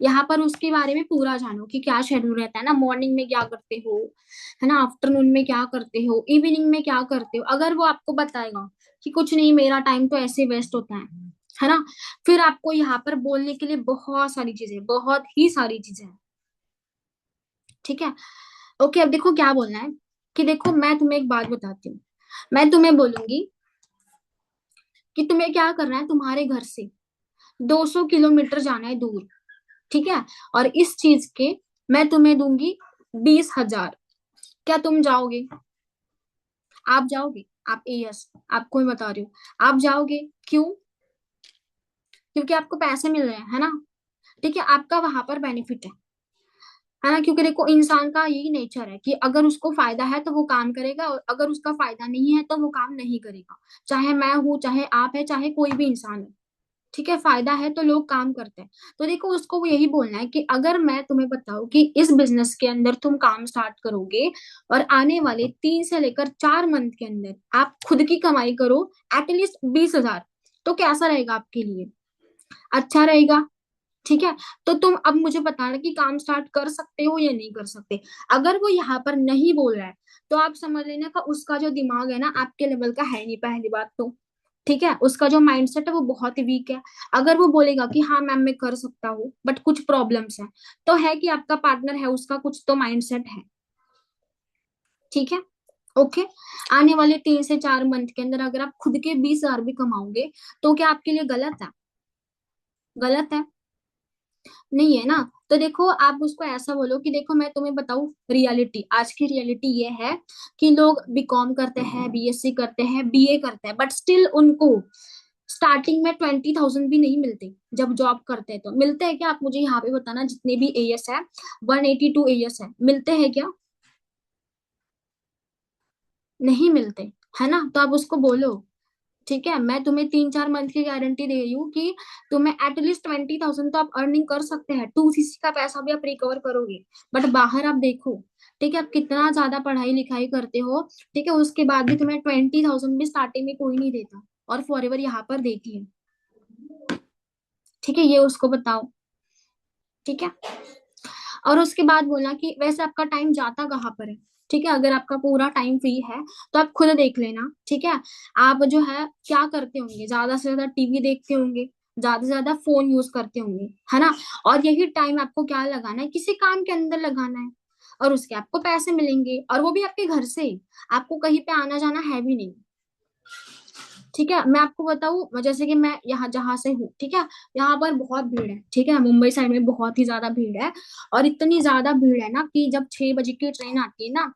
यहाँ पर उसके बारे में पूरा जानो कि क्या शेड्यूल रहता है ना, मॉर्निंग में क्या करते हो, है ना, आफ्टरनून में क्या करते हो, इवनिंग में क्या करते हो। अगर वो आपको बताएगा कि कुछ नहीं मेरा टाइम तो ऐसे वेस्ट होता है ना, फिर आपको यहाँ पर बोलने के लिए बहुत सारी चीजें, बहुत ही सारी चीजें हैं, ठीक है। ओके, अब देखो क्या बोलना है, कि देखो मैं तुम्हें एक बात बताती हूँ, मैं तुम्हें बोलूंगी कि तुम्हें क्या करना है, तुम्हारे घर से 200 किलोमीटर जाना है दूर, ठीक है, और इस चीज के मैं तुम्हें दूंगी 20,000, क्या तुम जाओगे, आप जाओगे, आप यस, आपको मैं बता रही हूँ, आप जाओगे, क्यों, क्योंकि आपको पैसे मिल रहे हैं, है ना, ठीक है, आपका वहां पर बेनिफिट है ना, क्योंकि देखो इंसान का यही नेचर है कि अगर उसको फायदा है तो वो काम करेगा, और अगर उसका फायदा नहीं है तो वो काम नहीं करेगा, चाहे मैं हूं, चाहे आप है, चाहे कोई भी इंसान है, ठीक है, फायदा है तो लोग काम करते हैं। तो देखो उसको वो यही बोलना है कि अगर मैं तुम्हें बताऊं कि इस बिजनेस के अंदर तुम काम स्टार्ट करोगे और आने वाले 3 से लेकर 4 मंथ के अंदर आप खुद की कमाई करो एटलीस्ट 20,000, तो कैसा रहेगा आपके लिए, अच्छा रहेगा, ठीक है। तो तुम अब मुझे बताना कि काम स्टार्ट कर सकते हो या नहीं कर सकते। अगर वो यहाँ पर नहीं बोल रहा है तो आप समझ लेना का उसका जो दिमाग है ना आपके लेवल का है नहीं, पहली बात तो, ठीक है, उसका जो माइंडसेट है वो बहुत ही वीक है। अगर वो बोलेगा कि हाँ मैम मैं कर सकता हूँ बट कुछ प्रॉब्लम्स है, तो है कि आपका पार्टनर है उसका कुछ तो माइंडसेट है, ठीक है। ओके, आने वाले 3 से 4 मंथ के अंदर अगर आप खुद के 20,000 भी कमाओगे तो क्या आपके लिए गलत है, गलत है, नहीं है ना। तो देखो आप उसको ऐसा बोलो कि देखो मैं तुम्हें बताऊं रियलिटी, आज की रियलिटी ये है कि लोग बीकॉम करते हैं, बीएससी करते हैं, बीए करते हैं, बट स्टिल उनको स्टार्टिंग में 20,000 भी नहीं मिलते, जब जॉब करते हैं तो मिलते हैं क्या, आप मुझे यहाँ पे बताना, जितने भी एएस है 182 एएस है, मिलते हैं क्या, नहीं मिलते, है ना। तो आप उसको बोलो, ठीक है, मैं तुम्हें 3 4 मंथ की गारंटी दे रही हूँ कि तुम्हें एटलीस्ट 20,000 तो आप अर्निंग कर सकते हैं, 2 सीसी का पैसा भी आप रिकवर करोगे। बट बाहर आप देखो, ठीक है, आप कितना ज्यादा पढ़ाई लिखाई करते हो, ठीक है, उसके बाद भी तुम्हें 20,000 भी स्टार्टिंग में कोई नहीं देता, और फॉरएवर यहाँ पर देती है, ठीक है, ये उसको बताओ, ठीक है। और उसके बाद बोलना कि वैसे आपका टाइम जाता कहाँ पर है, ठीक है, अगर आपका पूरा टाइम फ्री है तो आप खुद देख लेना, ठीक है। आप जो है क्या करते होंगे, ज्यादा से ज्यादा टीवी देखते होंगे, ज्यादा से ज्यादा फोन यूज करते होंगे, है ना, और यही टाइम आपको क्या लगाना है, किसी काम के अंदर लगाना है, और उसके आपको पैसे मिलेंगे, और वो भी आपके घर से, आपको कहीं पे आना जाना है भी नहीं, ठीक है। मैं आपको बताऊं, जैसे कि मैं यहाँ जहां से हूँ, ठीक है, यहाँ पर बहुत भीड़ है, ठीक है, मुंबई साइड में बहुत ही ज्यादा भीड़ है, और इतनी ज्यादा भीड़ है ना कि जब 6 बजे की ट्रेन आती है ना,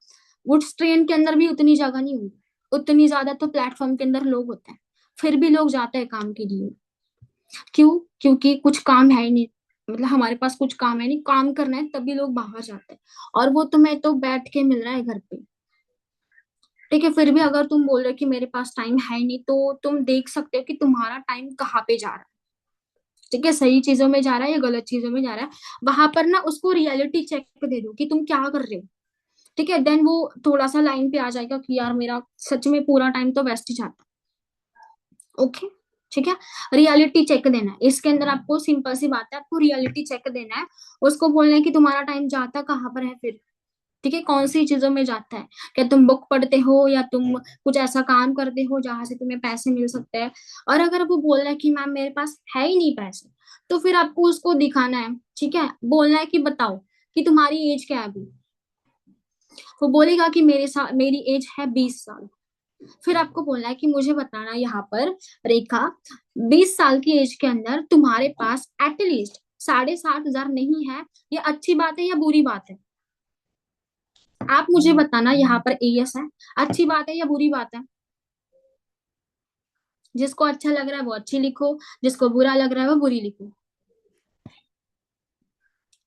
उस ट्रेन के अंदर भी उतनी जगह नहीं होती, उतनी ज्यादा तो प्लेटफॉर्म के अंदर लोग होते हैं, फिर भी लोग जाते हैं काम के लिए, क्यों, क्योंकि कुछ काम है ही नहीं, मतलब हमारे पास कुछ काम है नहीं, काम करना है तभी लोग बाहर जाते हैं, और वो तुम्हें तो बैठ के मिल रहा है घर पे, ठीक है, फिर भी अगर तुम बोल रहे हो कि मेरे पास टाइम है नहीं, तो तुम देख सकते हो कि तुम्हारा टाइम कहाँ पे जा रहा है, ठीक है, सही चीजों में जा रहा है या गलत चीजों में जा रहा है। वहां पर ना उसको रियलिटी चेक दे दो कि तुम क्या कर रहे हो, ठीक है, देन वो थोड़ा सा लाइन पे आ जाएगा कि यार मेरा सच में पूरा टाइम तो वेस्ट ही जाता है, ओके, ठीक है। रियलिटी चेक देना है इसके अंदर, आपको सिंपल सी बात है, आपको रियलिटी चेक देना है, उसको बोलना है कि तुम्हारा टाइम जाता कहाँ पर है फिर, ठीक है, कौन सी चीजों में जाता है, क्या तुम बुक पढ़ते हो या तुम कुछ ऐसा काम करते हो जहां से तुम्हें पैसे मिल सकते हैं। और अगर वो बोल रहा है कि मैम मेरे पास है ही नहीं पैसे, तो फिर आपको उसको दिखाना है, ठीक है, बोलना है कि बताओ कि तुम्हारी एज क्या है अभी, वो बोलेगा कि मेरी एज है 20 साल, फिर आपको बोलना है कि मुझे बताना यहाँ पर रेखा, 20 साल की एज के अंदर तुम्हारे पास एटलीस्ट 7,500 नहीं है, ये अच्छी बात है या बुरी बात है, आप मुझे बताना यहाँ पर एएस है, अच्छी बात है या बुरी बात है। जिसको अच्छा लग रहा है वो अच्छी लिखो, जिसको बुरा लग रहा है वो बुरी लिखो,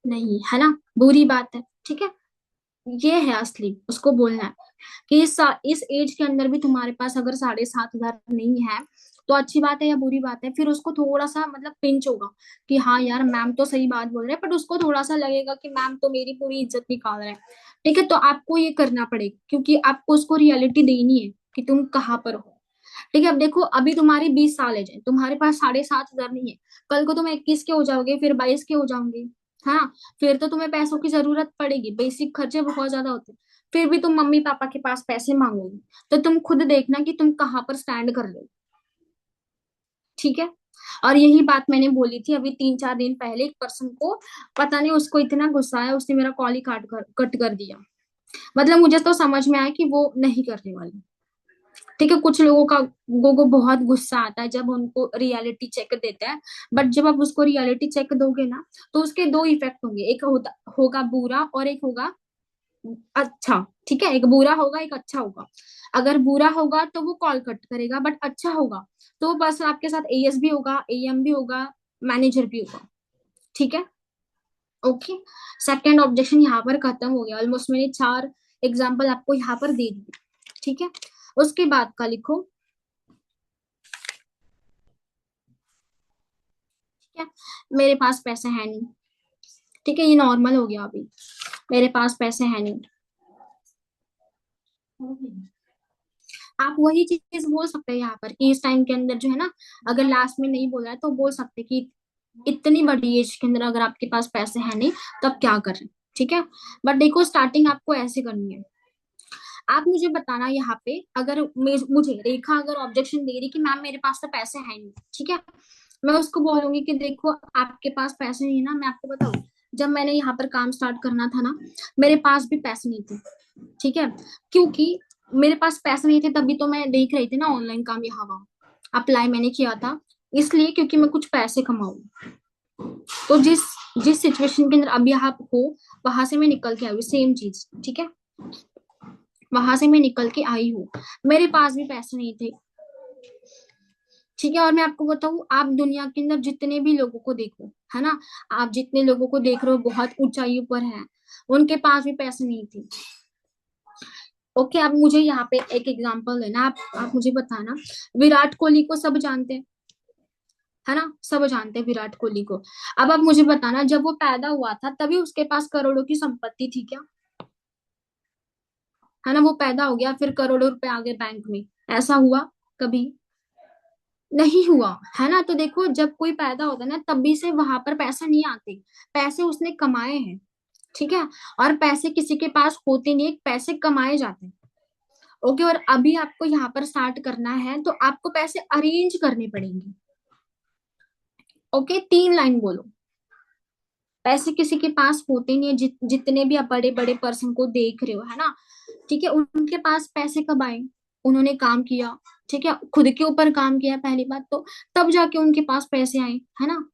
नहीं है ना, बुरी बात है, ठीक है, ये है असली, उसको बोलना है, कि इस एज के अंदर भी तुम्हारे पास अगर 7,500 नहीं है तो अच्छी बात है या बुरी बात है, फिर उसको थोड़ा सा मतलब पिंच होगा कि हाँ यार मैम तो सही बात बोल रहे हैं, बट उसको थोड़ा सा लगेगा कि मैम तो मेरी पूरी इज्जत निकाल रहे हैं। ठीक है, तो आपको ये करना पड़ेगा क्योंकि आपको उसको रियलिटी देनी है कि तुम कहाँ पर हो। ठीक है, अब देखो अभी तुम्हारी 20 साल एज है, तुम्हारे पास 7,500 नहीं है, कल को तुम 21 के हो जाओगे, फिर 22 के हो जाओगे। हाँ, फिर तो तुम्हें पैसों की जरूरत पड़ेगी, बेसिक खर्चे बहुत ज्यादा होते हैं, फिर भी तुम मम्मी पापा के पास पैसे मांगोगे। तो तुम खुद देखना कि तुम कहाँ पर स्टैंड कर रहे हो। ठीक है, और यही बात मैंने बोली थी अभी 3-4 दिन पहले एक पर्सन को, पता नहीं उसको इतना गुस्सा आया, उसने मेरा कॉल ही कट कर दिया। मतलब मुझे तो समझ में आया कि वो नहीं करने वाली। ठीक है, कुछ लोगों को बहुत गुस्सा आता है जब उनको रियलिटी चेक देते हैं, बट जब आप उसको रियलिटी चेक दोगे ना तो उसके दो इफेक्ट होंगे, एक होगा बुरा और एक होगा अच्छा। ठीक है, एक बुरा होगा एक अच्छा होगा। अगर बुरा होगा तो वो कॉल कट करेगा, बट अच्छा होगा तो वो बस आपके साथ एएस भी होगा, एएम भी होगा, मैनेजर भी होगा। ठीक है, ओके। सेकंड ऑब्जेक्शन यहाँ पर खत्म हो गया, ऑलमोस्ट मैंने 4 एग्जाम्पल आपको यहाँ पर दे दिए। ठीक है, उसके बाद का लिखो। ठीक है, मेरे पास पैसे है नहीं। ठीक है, ये नॉर्मल हो गया अभी, मेरे पास पैसे है नहीं। आप वही चीज बोल सकते हैं यहाँ पर कि इस टाइम के अंदर जो है ना, अगर लास्ट में नहीं बोला है तो बोल सकते कि इतनी बड़ी एज के अंदर अगर आपके पास पैसे हैं नहीं तब क्या करें। ठीक है, बट देखो स्टार्टिंग आपको ऐसे करनी है। आप मुझे बताना यहाँ पे, अगर मुझे रेखा अगर ऑब्जेक्शन दे रही कि मैम मेरे पास तो पैसे हैं नहीं, ठीक है, मैं उसको बोलूंगी कि देखो आपके पास पैसे नहीं है ना, मैं आपको बताऊं, जब मैंने यहाँ पर काम स्टार्ट करना था ना, मेरे पास भी पैसे नहीं थे। ठीक है, क्योंकि मेरे पास पैसे नहीं थे तभी तो मैं देख रही थी ना ऑनलाइन काम, यहाँ वहाँ अप्लाई मैंने किया था, इसलिए क्योंकि मैं कुछ पैसे कमाऊं। तो जिस जिस सिचुएशन के अंदर अभी आप हो वहां से मैं निकल के आई हूँ, सेम चीज। ठीक है, वहां से मैं निकल के आई हूँ, मेरे पास भी पैसे नहीं थे। ठीक है, और मैं आपको बताऊं, आप दुनिया के अंदर जितने भी लोगों को देखो, है ना, आप जितने लोगों को देख रहे हो बहुत ऊंचाई पर है, उनके पास भी पैसे नहीं थे। ओके, अब मुझे यहाँ पे एक एग्जांपल देना, आप मुझे बताना, विराट कोहली को सब जानते हैं, है ना, सब जानते हैं विराट कोहली को। अब आप मुझे बताना, जब वो पैदा हुआ था तभी उसके पास करोड़ों की संपत्ति थी क्या? है ना, वो पैदा हो गया फिर करोड़ों रुपए आ गए बैंक में, ऐसा हुआ कभी? नहीं हुआ। है ना, तो देखो जब कोई पैदा होता है ना तभी से वहां पर पैसा नहीं आते, पैसे उसने कमाए हैं। ठीक है, और पैसे किसी के पास होते नहीं, पैसे कमाए जाते हैं। ओके, और अभी आपको यहाँ पर स्टार्ट करना है तो आपको पैसे अरेंज करने पड़ेंगे। ओके, 3 लाइन बोलो। पैसे किसी के पास होते नहीं है, जितने भी आप बड़े बड़े पर्सन को देख रहे हो, है ना, ठीक है, उनके पास पैसे कब आए? उन्होंने काम किया, ठीक है, खुद के ऊपर काम किया पहली बात तो, तब जाके उनके पास पैसे आए, है ना।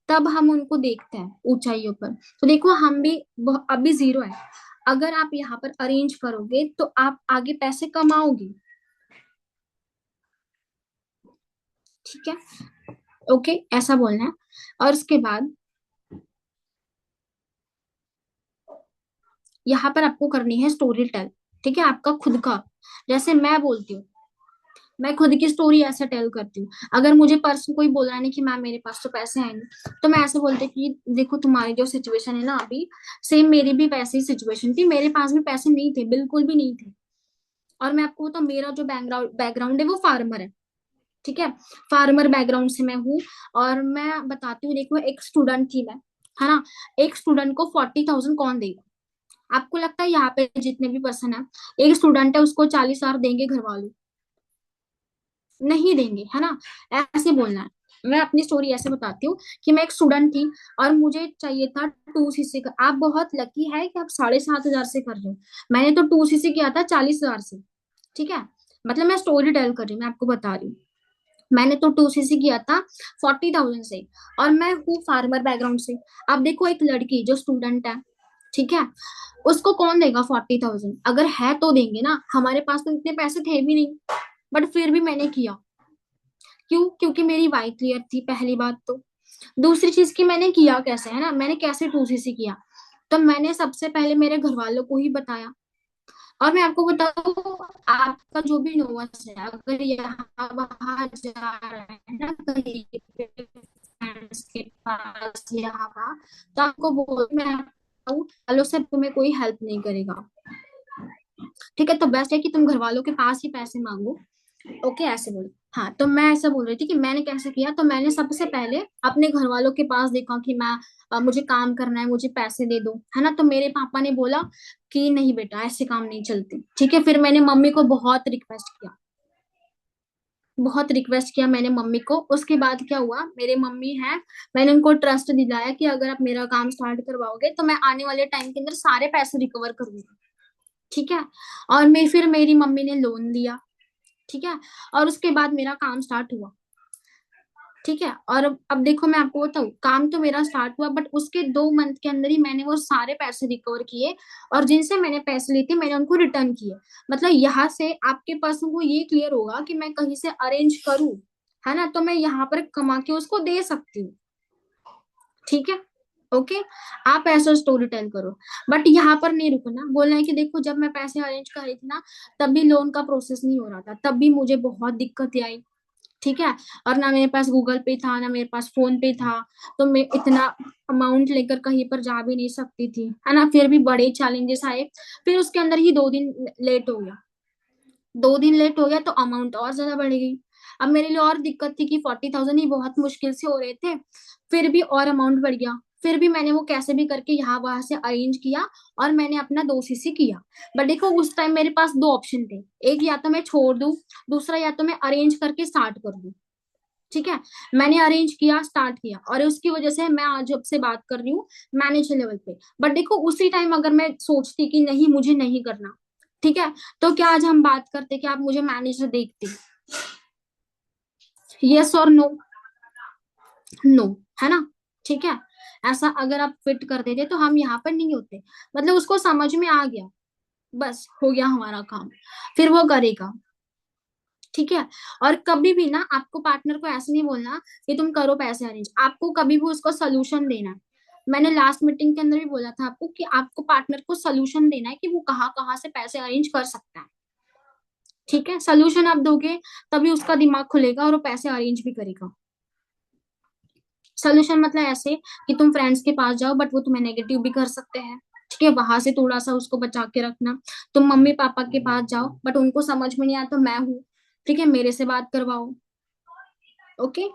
तब हम उनको देखते हैं ऊंचाइयों पर। तो देखो हम भी अभी जीरो है, अगर आप यहाँ पर अरेंज करोगे तो आप आगे पैसे कमाओगे। ठीक है, ओके, ऐसा बोलना है। और उसके बाद यहाँ पर आपको करनी है स्टोरी टेल। ठीक है, आपका खुद का, जैसे मैं बोलती हूँ, मैं खुद की स्टोरी ऐसे टेल करती हूँ। अगर मुझे पर्सन कोई बोल रहा है ना कि मैम मेरे पास तो पैसे हैं नहीं, तो मैं ऐसे बोलती हूँ कि देखो तुम्हारी जो सिचुएशन है ना अभी, सेम मेरी भी वैसी ही सिचुएशन थी, मेरे पास भी पैसे नहीं थे, बिल्कुल भी नहीं थे। और मैं आपको बताऊँ, मेरा जो बैकग्राउंड बैकग्राउंड है वो फार्मर है। ठीक है, फार्मर बैकग्राउंड से मैं हूँ। और मैं बताती हूँ, देखो एक स्टूडेंट थी मैं, है ना, एक स्टूडेंट को 40,000 कौन देगा? आपको लगता है यहाँ पे जितने भी पर्सन है, एक स्टूडेंट है उसको 40,000 देंगे घर वाले? नहीं देंगे, है ना। ऐसे बोलना है। मैं अपनी स्टोरी ऐसे बताती हूँ कि मैं एक स्टूडेंट थी और मुझे चाहिए था 2cc का। आप बहुत लकी है कि आप 7,500 से कर रहे हो, मैंने तो 2cc किया था 40,000 से। ठीक है, मतलब मैं स्टोरी टेल कर रही हूँ, मैं आपको बता रही हूँ, मैंने तो 2cc किया था 40,000 से। और मैं हूँ फार्मर बैकग्राउंड से। अब देखो एक लड़की जो स्टूडेंट है, ठीक है, उसको कौन देगा 40,000? अगर है तो देंगे ना, हमारे पास तो इतने पैसे थे भी नहीं, बट फिर भी मैंने किया। क्यों? क्योंकि मेरी वाई क्लियर थी, पहली बात तो। दूसरी चीज की मैंने किया कैसे, है ना, मैंने कैसे 2cc किया, तो मैंने सबसे पहले मेरे घर वालों को ही बताया। और मैं आपको बताऊं, आपका जो भी नोट्स है अगर यहाँ वहां जा रहा है ना कहीं पे फ्रेंड्स के पास यहाँ वहाँ, तो आपको बोल मैं बताऊं वालों से तुम्हें कोई हेल्प नहीं करेगा। ठीक है, तो बेस्ट है कि तुम घर वालों के पास ही पैसे मांगो। ओके, ऐसे बोलो। हाँ, तो मैं ऐसा बोल रही थी कि मैंने कैसे किया, तो मैंने सबसे पहले अपने घर वालों के पास देखा कि मैं मुझे काम करना है, मुझे पैसे दे दो, है ना। तो मेरे पापा ने बोला कि नहीं बेटा, ऐसे काम नहीं चलते। ठीक है, फिर मैंने मम्मी को बहुत रिक्वेस्ट किया, बहुत रिक्वेस्ट किया मैंने मम्मी को। उसके बाद क्या हुआ, मेरे मम्मी हैं, मैंने उनको ट्रस्ट दिलाया कि अगर आप मेरा काम स्टार्ट करवाओगे तो मैं आने वाले टाइम के अंदर सारे पैसे रिकवर करूंगी। ठीक है, और मैं फिर मेरी मम्मी ने लोन लिया। ठीक है, और उसके बाद मेरा काम स्टार्ट हुआ। ठीक है, और अब देखो मैं आपको बताऊँ, काम तो मेरा स्टार्ट हुआ बट उसके 2 मंथ के अंदर ही मैंने वो सारे पैसे रिकवर किए, और जिनसे मैंने पैसे लिए थे मैंने उनको रिटर्न किए। मतलब यहाँ से आपके पर्सन को ये क्लियर होगा कि मैं कहीं से अरेंज करूँ, है ना, तो मैं यहाँ पर कमा के उसको दे सकती हूँ। ठीक है, ओके, आप ऐसा स्टोरी टेल करो। बट यहाँ पर नहीं रुकना, बोलना है कि देखो जब मैं पैसे अरेंज कर रही थी ना, तब भी लोन का प्रोसेस नहीं हो रहा था, तब भी मुझे बहुत दिक्कत आई। ठीक है, और ना मेरे पास गूगल पे था, ना मेरे पास फोन पे था, तो मैं इतना अमाउंट लेकर कहीं पर जा भी नहीं सकती थी, है ना। फिर भी बड़े चैलेंजेस आए, फिर उसके अंदर ही 2 दिन लेट हो गया। 2 दिन लेट हो गया तो अमाउंट और ज्यादा बढ़ गई। अब मेरे लिए और दिक्कत थी कि 40,000 ही बहुत मुश्किल से हो रहे थे, फिर भी और अमाउंट बढ़ गया। फिर भी मैंने वो कैसे भी करके यहाँ वहां से अरेंज किया, और मैंने अपना 2 सीसी किया। बट देखो उस टाइम मेरे पास 2 ऑप्शन थे, एक या तो मैं छोड़ दूं, दूसरा या तो मैं अरेंज करके स्टार्ट कर दूं। ठीक है, मैंने अरेंज किया, स्टार्ट किया, और उसकी वजह से मैं आज जब से बात कर रही हूँ मैनेजर लेवल पे। बट देखो उसी टाइम अगर मैं सोचती कि नहीं मुझे नहीं करना, ठीक है, तो क्या आज हम बात करते कि आप मुझे मैनेजर देखते? यस और नो? नो, है ना। ठीक है, ऐसा अगर आप फिट कर देते तो हम यहाँ पर नहीं होते। मतलब उसको समझ में आ गया, बस हो गया हमारा काम, फिर वो करेगा। ठीक है, और कभी भी ना आपको पार्टनर को ऐसे नहीं बोलना कि तुम करो पैसे अरेंज, आपको कभी भी उसको सोल्यूशन देना है। मैंने लास्ट मीटिंग के अंदर भी बोला था आपको कि आपको पार्टनर को सोल्यूशन देना है कि वो कहाँ कहाँ से पैसे अरेंज कर सकता है। ठीक है, सोल्यूशन आप दोगे तभी उसका दिमाग खुलेगा और वो पैसे अरेंज भी करेगा। सोल्यूशन मतलब ऐसे कि तुम फ्रेंड्स के पास जाओ बट वो तुम्हें नेगेटिव भी कर सकते हैं। ठीक है, वहां से थोड़ा सा उसको बचा के रखना। तुम मम्मी पापा के पास जाओ बट उनको समझ में नहीं आया तो मैं हूँ, ठीक है, मेरे से बात करवाओ। ओके,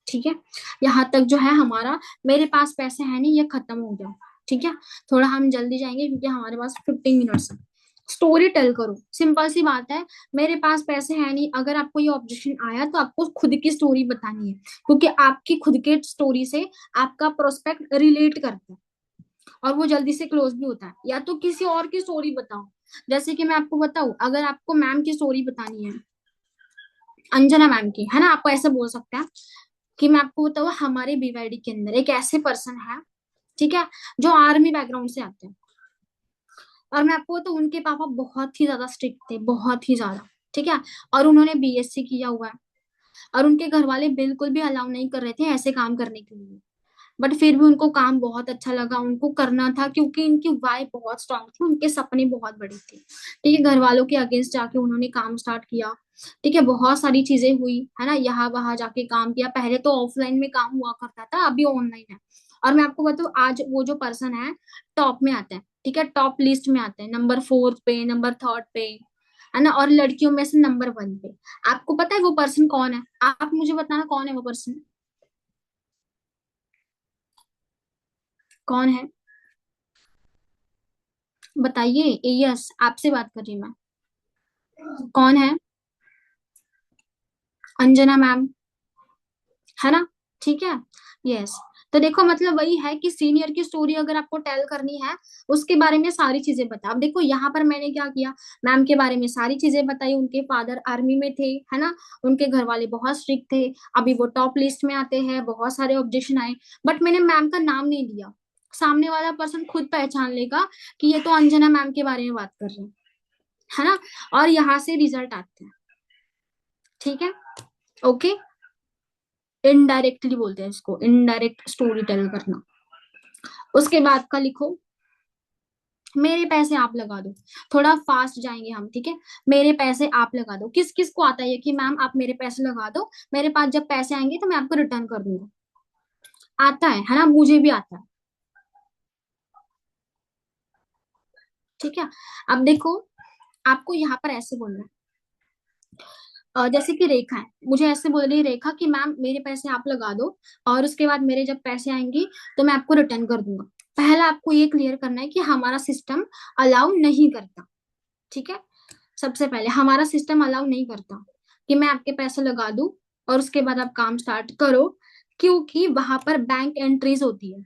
ठीक है, यहाँ तक जो है हमारा मेरे पास पैसे है नहीं ये खत्म हो गया। ठीक है, थोड़ा हम जल्दी जाएंगे क्योंकि हमारे पास 15 मिनट्स है। स्टोरी टेल करो, सिंपल सी बात है। मेरे पास पैसे है नहीं, अगर आपको ये ऑब्जेक्शन आया तो आपको खुद की स्टोरी बतानी है, क्योंकि आपकी खुद के स्टोरी से आपका प्रोस्पेक्ट रिलेट करता है और वो जल्दी से क्लोज भी होता है। या तो किसी और की स्टोरी बताओ, जैसे कि मैं आपको बताऊं, अगर आपको मैम की स्टोरी बतानी है, अंजना मैम की, है ना, आपको ऐसे बोल सकते हैं कि मैं आपको बताऊँ हमारे बीवाईडी के अंदर एक ऐसे पर्सन है, ठीक है, जो आर्मी बैकग्राउंड से आते हैं। और मैं आपको बताऊँ उनके पापा बहुत ही ज्यादा स्ट्रिक्ट थे, बहुत ही ज्यादा। ठीक है, और उन्होंने बीएससी किया हुआ है, और उनके घर वाले बिल्कुल भी अलाउ नहीं कर रहे थे ऐसे काम करने के लिए। बट फिर भी उनको काम बहुत अच्छा लगा, उनको करना था क्योंकि इनकी वाइफ बहुत स्ट्रांग थी, उनके सपने बहुत बड़े थे। ठीक है, घर वालों के अगेंस्ट जाके उन्होंने काम स्टार्ट किया। ठीक है, बहुत सारी चीजें हुई, है ना, यहाँ वहां जाके काम किया। पहले तो ऑफलाइन में काम हुआ करता था, अभी ऑनलाइन है। और मैं आपको बताऊँ आज वो जो पर्सन है टॉप में आता है। ठीक है, टॉप लिस्ट में आता है, नंबर 4 पे, नंबर 3 पे, है ना, और लड़कियों में से नंबर 1 पे। आपको पता है वो पर्सन कौन है? आप मुझे बताना कौन है वो पर्सन, कौन है? बताइए, यस, आपसे बात कर रही हूँ मैं। कौन है? अंजना मैम, है ना। ठीक है, यस। तो देखो मतलब वही है कि सीनियर की स्टोरी अगर आपको टेल करनी है, उसके बारे में सारी चीजें बता। अब देखो यहाँ पर मैंने क्या किया, मैम के बारे में सारी चीजें बताई। उनके फादर आर्मी में थे, है ना, उनके घर वाले बहुत स्ट्रिक्ट थे, अभी वो टॉप लिस्ट में आते हैं, बहुत सारे ऑब्जेक्शन आए। बट मैंने मैम का नाम नहीं लिया, सामने वाला पर्सन खुद पहचान लेगा कि ये तो अंजना मैम के बारे में बात कर रहे हैं, है ना, और यहाँ से रिजल्ट आते हैं। ठीक है, ओके, इनडायरेक्टली बोलते हैं इसको, इनडायरेक्ट स्टोरी टेल करना। उसके बाद का लिखो, मेरे पैसे आप लगा दो, थोड़ा फास्ट जाएंगे हम, ठीक है। मेरे पैसे आप लगा दो, किस किस को आता है ये कि मैम आप मेरे पैसे लगा दो, मेरे पास जब पैसे आएंगे तो मैं आपको रिटर्न कर दूंगा। आता है ना, मुझे भी आता है। ठीक है। अब देखो, आपको यहाँ पर ऐसे बोलना है, जैसे कि रेखा है, मुझे ऐसे बोल रही है रेखा कि मैम मेरे पैसे आप लगा दो, और उसके बाद मेरे जब पैसे आएंगे तो मैं आपको रिटर्न कर दूंगा। पहला आपको ये क्लियर करना है कि हमारा सिस्टम अलाउ नहीं करता। ठीक है। सबसे पहले हमारा सिस्टम अलाउ नहीं करता कि मैं आपके पैसे लगा दूं और उसके बाद आप काम स्टार्ट करो, क्योंकि वहां पर बैंक एंट्रीज होती है,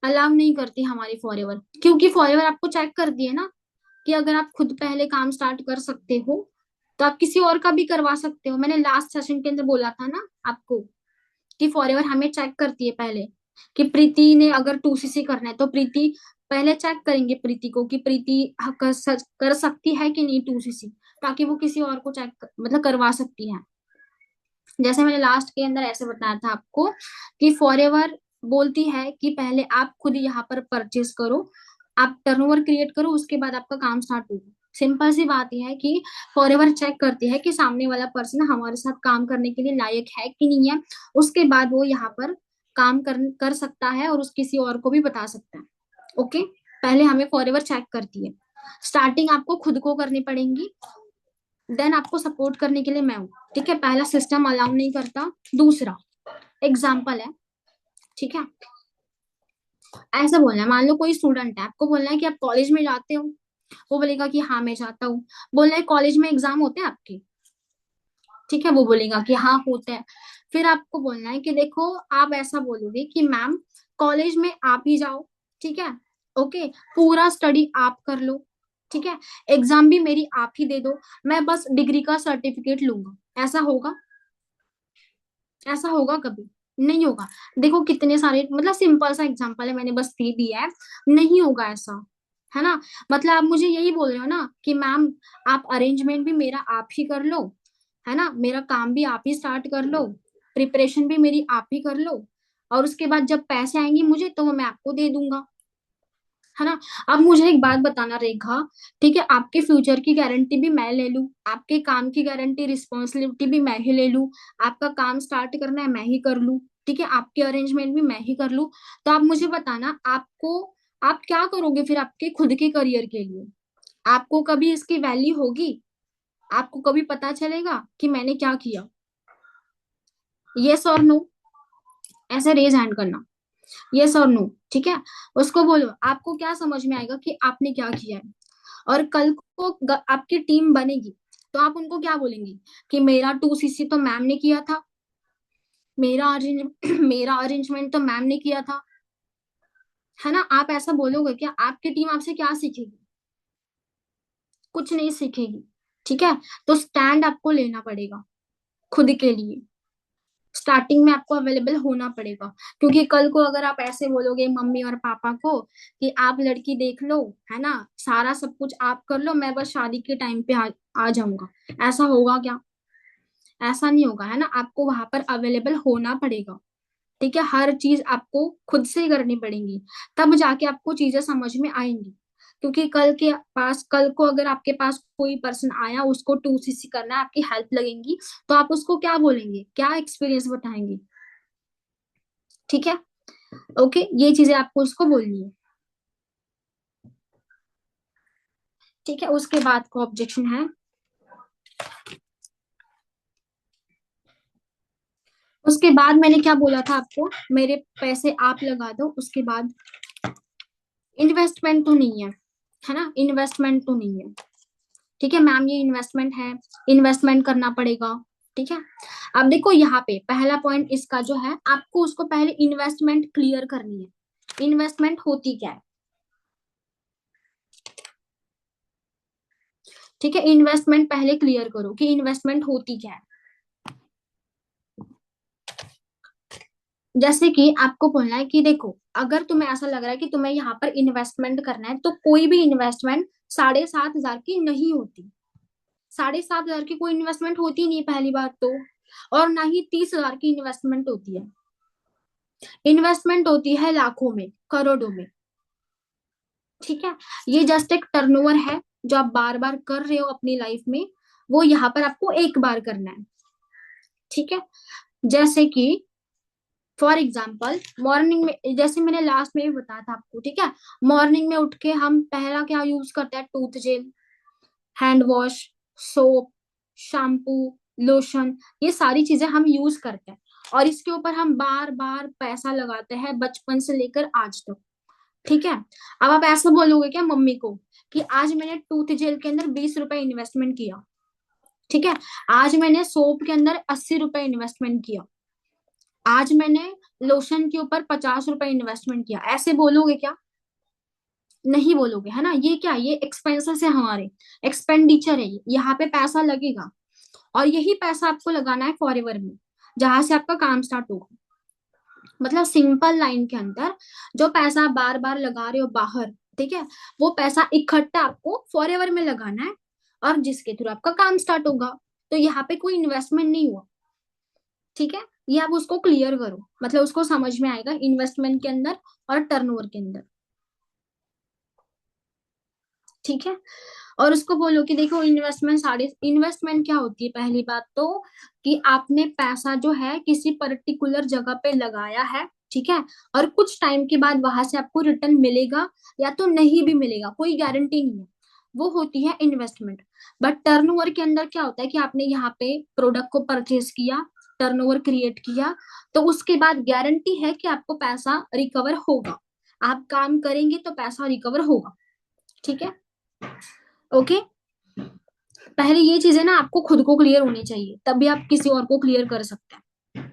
अलाउ नहीं करती हमारी फॉरएवर, क्योंकि फॉरएवर आपको चेक कर दिए ना कि अगर आप खुद पहले काम स्टार्ट कर सकते हो तो आप किसी और का भी करवा सकते हो। मैंने लास्ट सेशन के अंदर बोला था ना आपको कि फॉरएवर हमें चेक करती है पहले, कि प्रीति ने अगर 2cc करना है तो प्रीति पहले चेक करेंगे प्रीति को कि प्रीति कर सकती है कि नहीं 2cc, ताकि वो किसी और को चेक मतलब करवा सकती है। जैसे मैंने लास्ट के अंदर ऐसे बताया था आपको कि फॉरएवर बोलती है कि पहले आप खुद यहाँ पर परचेस करो, आप टर्नओवर क्रिएट करो, उसके बाद आपका काम स्टार्ट होगा। सिंपल सी बात यह है कि फॉरएवर चेक करती है कि सामने वाला पर्सन हमारे साथ काम करने के लिए लायक है कि नहीं है, उसके बाद वो यहाँ पर काम कर सकता है और उस किसी और को भी बता सकता है। ओके। पहले हमें फॉरएवर चेक करती है, स्टार्टिंग आपको खुद को करनी पड़ेगी, देन आपको सपोर्ट करने के लिए मैं हूँ। ठीक है। पहला सिस्टम अलाउ नहीं करता। दूसरा एग्जाम्पल है, ठीक है। ऐसा बोलना है, मान लो कोई स्टूडेंट है, आपको बोलना है कि आप कॉलेज में जाते हो, वो बोलेगा कि हाँ मैं जाता हूँ। बोलना है कॉलेज में एग्जाम होते हैं आपके, ठीक है, वो बोलेगा कि हाँ होते हैं। फिर आपको बोलना है कि देखो, आप ऐसा बोलोगे कि मैम कॉलेज में आप ही जाओ, ठीक है, ओके, पूरा स्टडी आप कर लो, ठीक है, एग्जाम भी मेरी आप ही दे दो, मैं बस डिग्री का सर्टिफिकेट लूंगा। ऐसा होगा? ऐसा होगा कभी? नहीं होगा। देखो कितने सारे, मतलब सिंपल सा एग्जांपल है, मैंने बस दे दिया है, नहीं होगा ऐसा, है ना। मतलब आप मुझे यही बोल रहे हो ना कि मैम आप अरेंजमेंट भी मेरा आप ही कर लो, है ना, मेरा काम भी आप ही स्टार्ट कर लो, प्रिपरेशन भी मेरी आप ही कर लो, और उसके बाद जब पैसे आएंगे मुझे तो वो मैं आपको दे दूंगा, है ना। अब मुझे एक बात बताना रेखा, ठीक है, आपके फ्यूचर की गारंटी भी मैं ले लूं, आपके काम की गारंटी रिस्पॉन्सिबिलिटी भी मैं ही ले लूं, आपका काम स्टार्ट करना है मैं ही कर लूं, ठीक है, आपके अरेंजमेंट भी मैं ही कर लूं, तो आप मुझे बताना आपको, आप क्या करोगे फिर आपके खुद के करियर के लिए? आपको कभी इसकी वैल्यू होगी? आपको कभी पता चलेगा कि मैंने क्या किया? यस और नो, ऐसे रेज हैंड करना, यस और नो, ठीक है। उसको बोलो आपको क्या समझ में आएगा कि आपने क्या किया है। और कल को आपकी टीम बनेगी तो आप उनको क्या बोलेंगी कि मेरा 2cc तो मैम ने किया था, मेरा अरेंज मेरा अरेंजमेंट तो मैम ने किया था, है ना। आप ऐसा बोलोगे क्या? आपकी टीम आपसे क्या सीखेगी? कुछ नहीं सीखेगी। ठीक है। तो स्टैंड आपको लेना पड़ेगा खुद के लिए, स्टार्टिंग में आपको अवेलेबल होना पड़ेगा, क्योंकि कल को अगर आप ऐसे बोलोगे मम्मी और पापा को कि आप लड़की देख लो, है ना, सारा सब कुछ आप कर लो, मैं बस शादी के टाइम पे आ जाऊंगा, ऐसा होगा क्या? ऐसा नहीं होगा, है ना। आपको वहां पर अवेलेबल होना पड़ेगा, ठीक है, हर चीज आपको खुद से ही करनी पड़ेगी, तब जाके आपको चीजें समझ में आएंगी। क्योंकि कल को अगर आपके पास कोई पर्सन आया, उसको 2cc करना है, आपकी हेल्प लगेगी, तो आप उसको क्या बोलेंगे, क्या एक्सपीरियंस बताएंगे? ठीक है। ओके, ये चीजें आपको उसको बोलनी है। ठीक है। उसके बाद को ऑब्जेक्शन है, उसके बाद मैंने क्या बोला था आपको, मेरे पैसे आप लगा दो, उसके बाद इन्वेस्टमेंट तो नहीं है ना, इन्वेस्टमेंट तो नहीं है, ठीक है मैम, ये इन्वेस्टमेंट है, इन्वेस्टमेंट करना पड़ेगा, ठीक है। अब देखो यहाँ पे पहला पॉइंट इसका जो है, आपको उसको पहले इन्वेस्टमेंट क्लियर करनी है, इन्वेस्टमेंट होती क्या है, ठीक है, इन्वेस्टमेंट पहले क्लियर करो कि इन्वेस्टमेंट होती क्या है। जैसे कि आपको बोलना है कि देखो, अगर तुम्हें ऐसा लग रहा है कि तुम्हें यहाँ पर इन्वेस्टमेंट करना है, तो कोई भी इन्वेस्टमेंट 7,500 की नहीं होती, 7,500 की कोई इन्वेस्टमेंट होती नहीं पहली बात तो, और ना ही 30,000 की इन्वेस्टमेंट होती है। इन्वेस्टमेंट होती है लाखों में, करोड़ों में। ठीक है, ये जस्ट एक टर्नओवर है जो आप बार बार कर रहे हो अपनी लाइफ में, वो यहाँ पर आपको एक बार करना है। ठीक है, जैसे कि फॉर एग्जाम्पल मॉर्निंग में, जैसे मैंने लास्ट में भी बताया था आपको, ठीक है, मॉर्निंग में उठ के हम पहला क्या यूज करते हैं, tooth gel, hand wash, soap, shampoo, lotion, ये सारी चीजें हम यूज करते हैं। और इसके ऊपर हम बार बार पैसा लगाते हैं बचपन से लेकर आज तक। ठीक है, अब आप ऐसा बोलोगे क्या मम्मी को कि आज मैंने टूथ जेल के अंदर 20 रुपए इन्वेस्टमेंट किया, ठीक है, आज मैंने सोप के अंदर 80 रुपए इन्वेस्टमेंट किया, आज मैंने लोशन के ऊपर 50 रुपए इन्वेस्टमेंट किया, ऐसे बोलोगे क्या? नहीं बोलोगे, है ना। ये क्या, ये एक्सपेंसेस है हमारे, एक्सपेंडिचर है ये, यहाँ पे पैसा लगेगा। और यही पैसा आपको लगाना है फॉरएवर में, जहां से आपका काम स्टार्ट होगा। मतलब सिंपल लाइन के अंदर, जो पैसा आप बार बार लगा रहे हो बाहर, ठीक है, वो पैसा इकट्ठा आपको फॉरएवर में लगाना है, और जिसके थ्रू आपका काम स्टार्ट होगा। तो यहाँ पे कोई इन्वेस्टमेंट नहीं हुआ। ठीक है, ये आप उसको क्लियर करो, मतलब उसको समझ में आएगा इन्वेस्टमेंट के अंदर और टर्नओवर के अंदर। ठीक है, और उसको बोलो कि देखो इन्वेस्टमेंट, साढ़े इन्वेस्टमेंट क्या होती है, पहली बात तो कि आपने पैसा जो है किसी पर्टिकुलर जगह पे लगाया है, ठीक है, और कुछ टाइम के बाद वहां से आपको रिटर्न मिलेगा या तो नहीं भी मिलेगा, कोई गारंटी नहीं है, वो होती है इन्वेस्टमेंट। बट टर्नओवर के अंदर क्या होता है कि आपने यहाँ पे प्रोडक्ट को परचेज किया, टर्नओवर क्रिएट किया, तो उसके बाद गारंटी है कि आपको पैसा रिकवर होगा, आप काम करेंगे तो पैसा रिकवर होगा। ठीक है, ओके। पहले ये चीजें ना आपको खुद को क्लियर होनी चाहिए, तभी आप किसी और को क्लियर कर सकते हैं।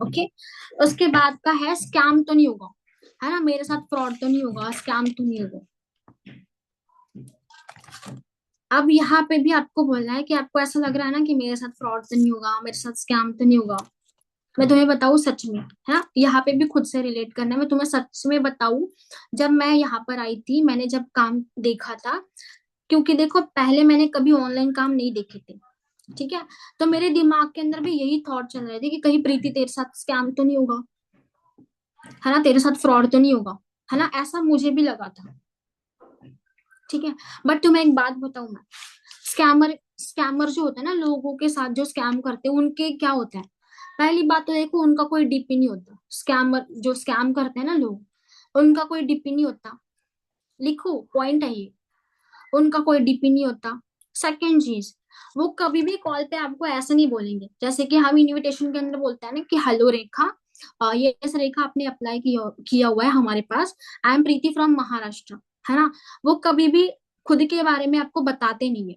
ओके, उसके बाद का है स्कैम तो नहीं होगा, है ना, मेरे साथ फ्रॉड तो नहीं होगा, स्कैम तो नहीं होगा। अब यहाँ पे भी आपको बोलना है कि आपको ऐसा लग रहा है ना कि मेरे साथ फ्रॉड तो नहीं होगा, मेरे साथ स्कैम तो नहीं होगा। मैं तुम्हें बताऊं सच में, है ना, यहाँ पे भी खुद से रिलेट करना है, मैं तुम्हें सच में बताऊं, जब मैं यहाँ पर आई थी, मैंने जब काम देखा था, क्योंकि देखो पहले मैंने कभी ऑनलाइन काम नहीं देखे थे, ठीक है, तो मेरे दिमाग के अंदर भी यही थॉट चल रहे थे कि कहीं प्रीति तेरे साथ स्कैम तो नहीं होगा, है ना, तेरे साथ फ्रॉड तो नहीं होगा, है ना, ऐसा मुझे भी लगा था। ठीक है, बट तुम्हें एक बात बताऊं मैं, स्कैमर स्कैमर जो होता है ना, लोगों के साथ जो स्कैम करते हैं उनके क्या होता है, पहली बात तो देखो उनका कोई डीपी नहीं होता, स्कैमर जो स्कैम करते हैं ना लोग, उनका कोई डीपी नहीं होता, लिखो पॉइंट है ये, उनका कोई डीपी नहीं होता। सेकेंड चीज, वो कभी भी कॉल पे आपको ऐसा नहीं बोलेंगे जैसे कि हम इनविटेशन के अंदर बोलते हैं ना कि हेलो रेखा, ये रेखा आपने अप्लाई किया हुआ है हमारे पास, I am Preeti from Maharashtra, है ना, वो कभी भी खुद के बारे में आपको बताते नहीं है,